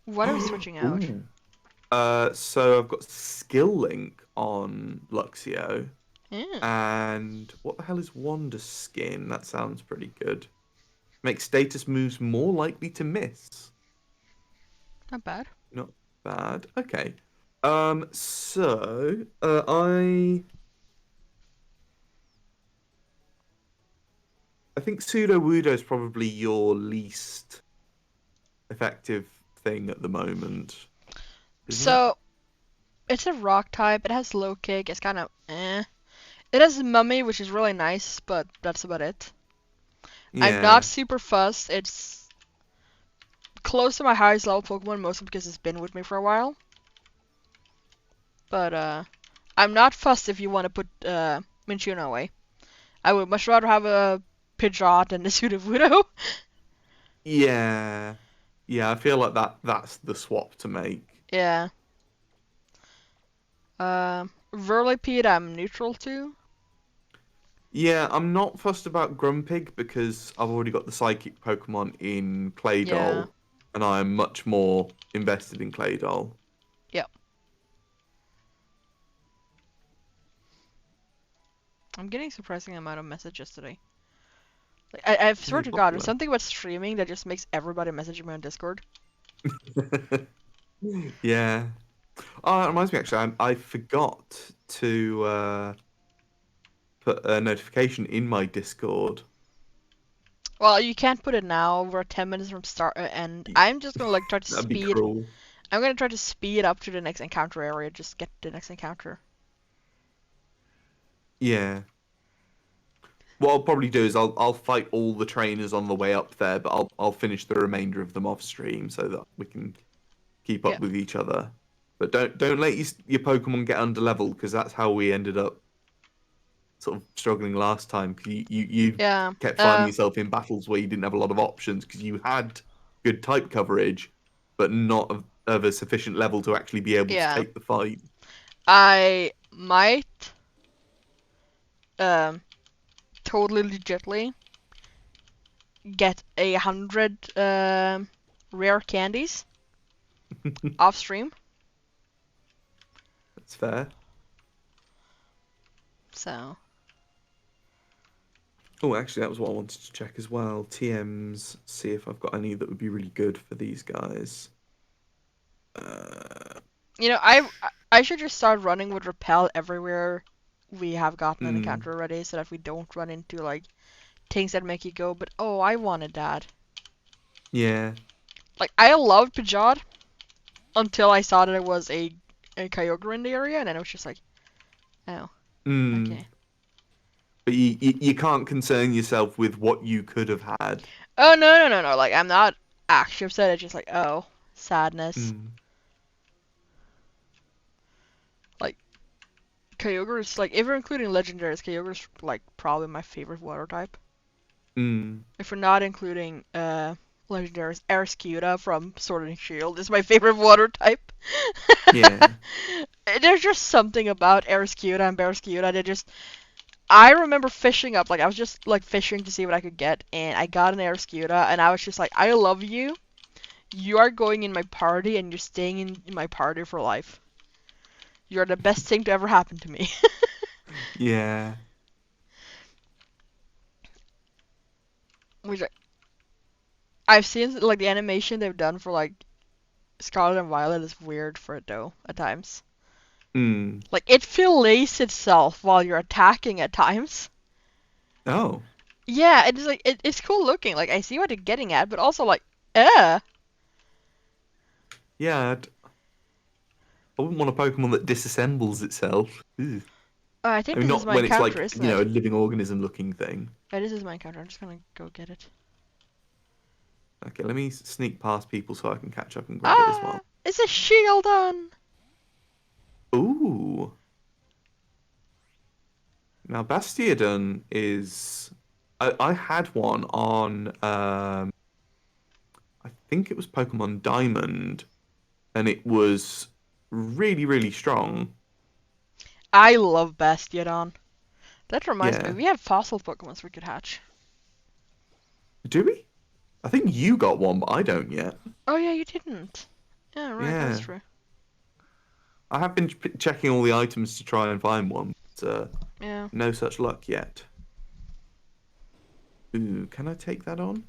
What are we switching out? Ooh. So I've got skill link on Luxio. Yeah, And what the hell is Wonder Skin? That sounds pretty good. Make status moves more likely to miss. not bad. Not bad. Okay. I think Pseudo Wudo is probably your least effective thing at the moment, isn't it? So, it's a rock type. It has low kick. It's kind of eh. It has mummy, which is really nice, but that's about it. I'm not Yeah. super fussed. It's close to my highest level Pokemon, mostly because it's been with me for a while. But I'm not fussed if you want to put Minchino away. I would much rather have a Pidgeot than a Sudowoodo. Yeah. Yeah, I feel like that's the swap to make. Yeah. Whirlipede, I'm neutral to. Yeah, I'm not fussed about Grumpig because I've already got the psychic Pokemon in Yeah. Claydol, and I'm much more invested in Claydol. Yep. I'm getting surprising amount of messages today. Like, I swear Very to God, there's popular. something about streaming that just makes everybody message me on Discord. Yeah. Oh, that reminds me actually, I forgot to put a notification in my Discord. Well, you can't put it now. We're 10 minutes from start, and I'm just gonna like try to That'd be speed. cruel. I'm gonna try to speed up to the next encounter area. Just get to the next encounter. Yeah. What I'll probably do is I'll fight all the trainers on the way up there, but I'll finish the remainder of them off stream so that we can keep Yeah. up with each other. But don't let your Pokemon get under level because that's how we ended up sort of struggling last time. 'Cause you Yeah. kept finding yourself in battles where you didn't have a lot of options because you had good type coverage, but not of a sufficient level to actually be able to Yeah. take the fight. I might um totally legitly get 100 rare candies off stream. That's fair. So Oh, actually, that was what I wanted to check as well. TMs, see if I've got any that would be really good for these guys. Uh, I should just start running with repel everywhere we have gotten an mm, encounter already, so that we don't run into like things that make you go, but oh, I wanted that. yeah. Like I loved Pidgeot until I saw that it was a Kyogre in the area, and then it was just like, oh, Mm. okay. But you can't concern yourself with what you could have had. Oh no. Like I'm not actually upset. It's just like, oh, sadness. Mm. Like Kyogre is like, if we're including legendaries, Kyogre is like probably my favorite water type. Mm. If we're not including legendaries, Arscuda from Sword and Shield is my favorite water type. Yeah. There's just something about Arscuda and Barrascuda that just, I remember fishing up, like I was just like fishing to see what I could get, and I got an Arscuda, and I was just like, I love you. You are going in my party, and you're staying in my party for life. You're the best thing to ever happen to me. Yeah. Which I've seen like the animation they've done for like Scarlet and Violet is weird for it though at times. Hmm. Like it fillets itself while you're attacking at times. Oh. Yeah, it's like it's cool looking. Like I see what they're getting at, but also like, eh. Yeah. I wouldn't want a Pokemon that disassembles itself. Ugh. I I think mean, this is not my when it's encounter, like, isn't you know, it? a living organism looking thing. Yeah, this is my encounter. I'm just gonna go get it. Okay, let me sneak past people so I can catch up and grab it as Ah, well. it's a Shieldon. Ooh. Now, Bastiodon is. I had one on. I think it was Pokemon Diamond, and it was really, really strong. I love Bastiodon. That reminds me, Yeah. we have fossil Pokemons we could hatch. Do we? I think you got one, but I don't yet. Oh yeah, you didn't. Yeah, right, that's Yeah. true. I have been checking all the items to try and find one, but Yeah. no such luck yet. Ooh, can I take that on?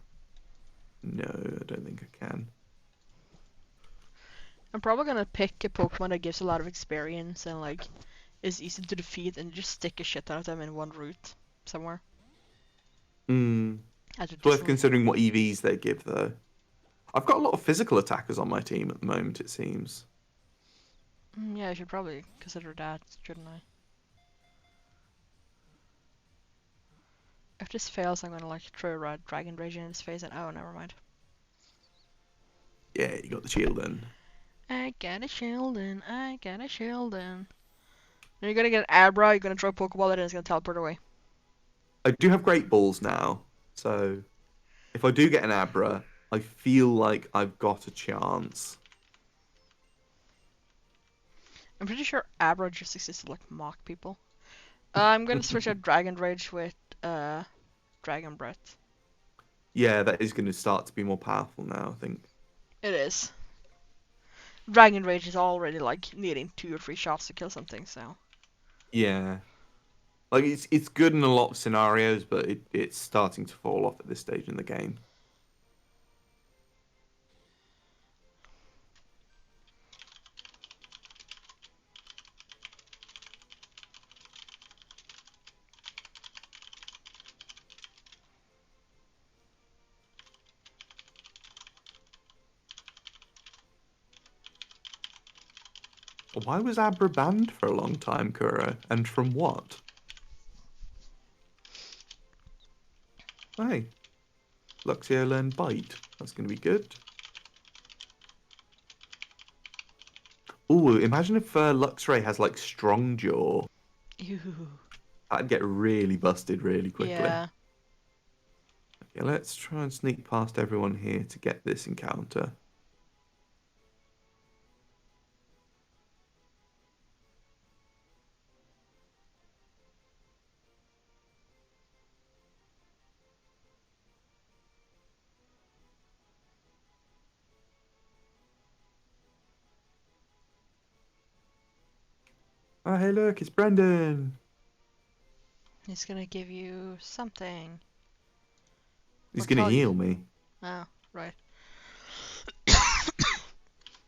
No, I don't think I can. I'm probably gonna pick a Pokemon that gives a lot of experience and like is easy to defeat and just stick a shit ton of them in one route somewhere. Hmm. As It's worth additionally. considering what EVs they give, though. I've got a lot of physical attackers on my team at the moment, it seems. Yeah, I should probably consider that, shouldn't I? If this fails, I'm gonna like throw a red Dragon Rage in his face and oh, never mind. Yeah, you got the shield in. I got a Sheldon, I got a Sheldon. Then you're gonna get an Abra, you're gonna throw a Pokeball at it and it's gonna teleport away. I do have Great Balls now, so if I do get an Abra, I feel like I've got a chance. I'm pretty sure Abra just exists to like mock people. I'm gonna switch out Dragon Rage with Dragon Breath. Yeah, that is going to start to be more powerful now, I think. It is. Dragon Rage is already like needing 2 or 3 shots to kill something, so. Yeah. Like, it's good in a lot of scenarios, but it's starting to fall off at this stage in the game. Why was Abra banned for a long time, Kuro? And from what? Hey, Luxio learned Bite. That's going to be good. Ooh, imagine if Luxray has, like, Strong Jaw. Ew. That'd get really busted really quickly. Yeah. Okay, let's try and sneak past everyone here to get this encounter. Oh, hey, look, it's Brendan. He's gonna give you something. He's Or going to tell you. heal me. Oh, right.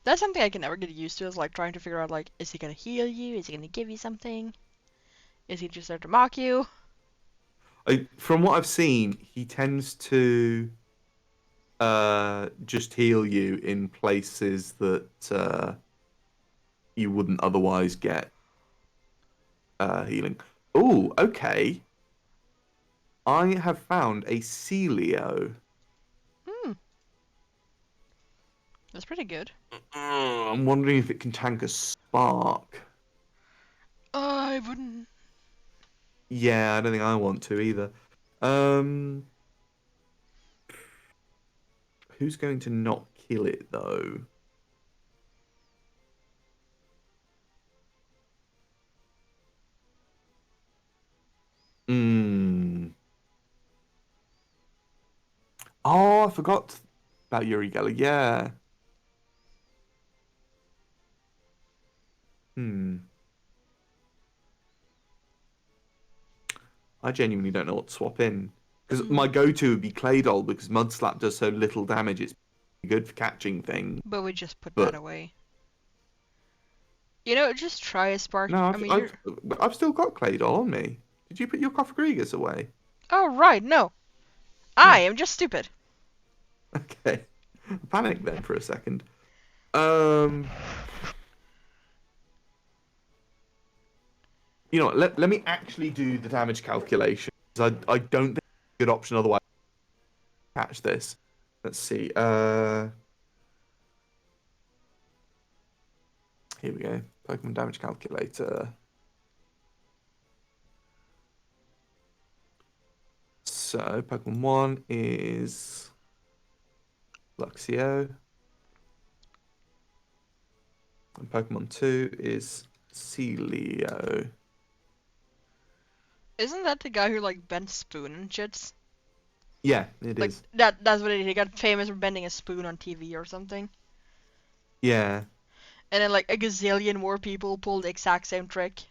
That's something I can never get used to, is like trying to figure out like, is he gonna heal you? Is he gonna give you something? Is he just there to mock you? From what I've seen, he tends to just heal you in places that you wouldn't otherwise get healing. Oh, okay. I have found a Celio. Hmm, that's pretty good. I'm wondering if it can tank a spark. I wouldn't. Yeah, I don't think I want to either. Um, who's going to not kill it though? Hmm. Oh, I forgot about Yuri Geller. Yeah. Hmm. I genuinely don't know what to swap in. Because my go-to would be Claydol because Mudslap does so little damage. It's good for catching things. But we just put But that away. You know, just try a Spark. no, I mean, you're... I've still got Claydol on me. Did you put your Coffagrigus away? Oh, right, no. I am just stupid. Okay. I panicked then for a second. You know what? Let me actually do the damage calculation. I don't think it's a good option otherwise. Catch this. Let's see. Here we go. Pokemon damage calculator. So Pokemon 1 is Luxio. And Pokemon 2 is Celio. Isn't that the guy who, like, bends spoon and shits? Yeah, it Like, is. that's what it is. He got famous for bending a spoon on TV or something. Yeah. And then, like, a gazillion more people pulled the exact same trick.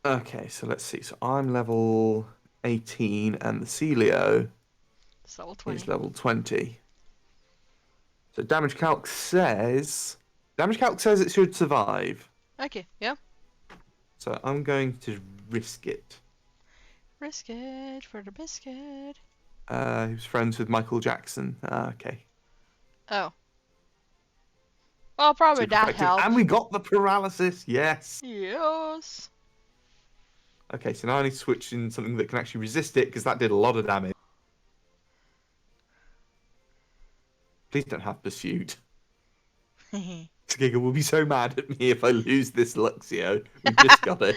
Okay, so let's see. So I'm level 18 and the Celio It's level 20. is level 20. So damage calc says it should survive. Okay, yeah. So I'm going to risk it. Risk it for the biscuit. Who's friends with Michael Jackson? Okay. Oh. Well, probably Super that effective. helped. And we got the paralysis. Yes. Yes. Okay, so now I need to switch in something that can actually resist it because that did a lot of damage. Please don't have pursuit. Giga will be so mad at me if I lose this Luxio. We just got it.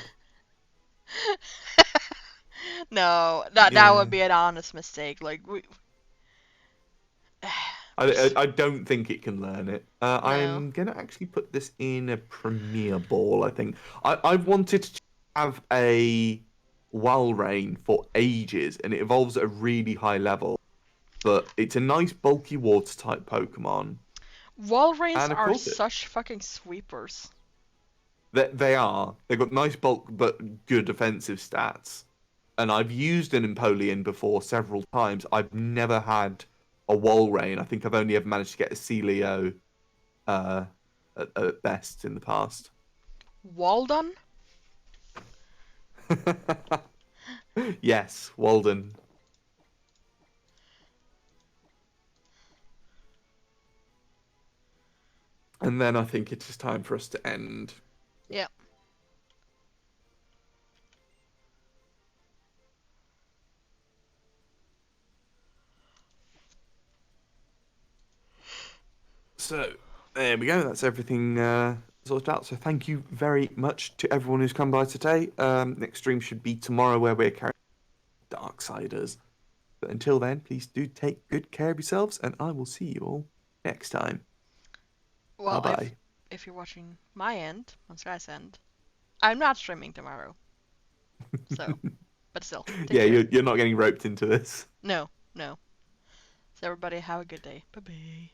No, that would be an honest mistake. Like, we... I don't think it can learn it. No. I'm going to actually put this in a Premier Ball, I think. I've wanted to have a Walrein for ages, and it evolves at a really high level. But it's a nice, bulky Water-type Pokemon. Walreins And I are caught it. such fucking sweepers. They are. They've got nice bulk, but good defensive stats. And I've used an Empoleon before several times. I've never had a Walrein. I think I've only ever managed to get a Celio at best in the past. Walden? Yes, Walden. And then I think it is time for us to end. Yeah. So, there we go. That's everything sorted out. So thank you very much to everyone who's come by today. Next stream should be tomorrow where we're carrying Darksiders. But until then, please do take good care of yourselves, and I will see you all next time. Well, Bye-bye. if you're watching my end, on Sky's end, I'm not streaming tomorrow. So, but still. Yeah, Care. you're not getting roped into this. No. So everybody have a good day. Bye-bye.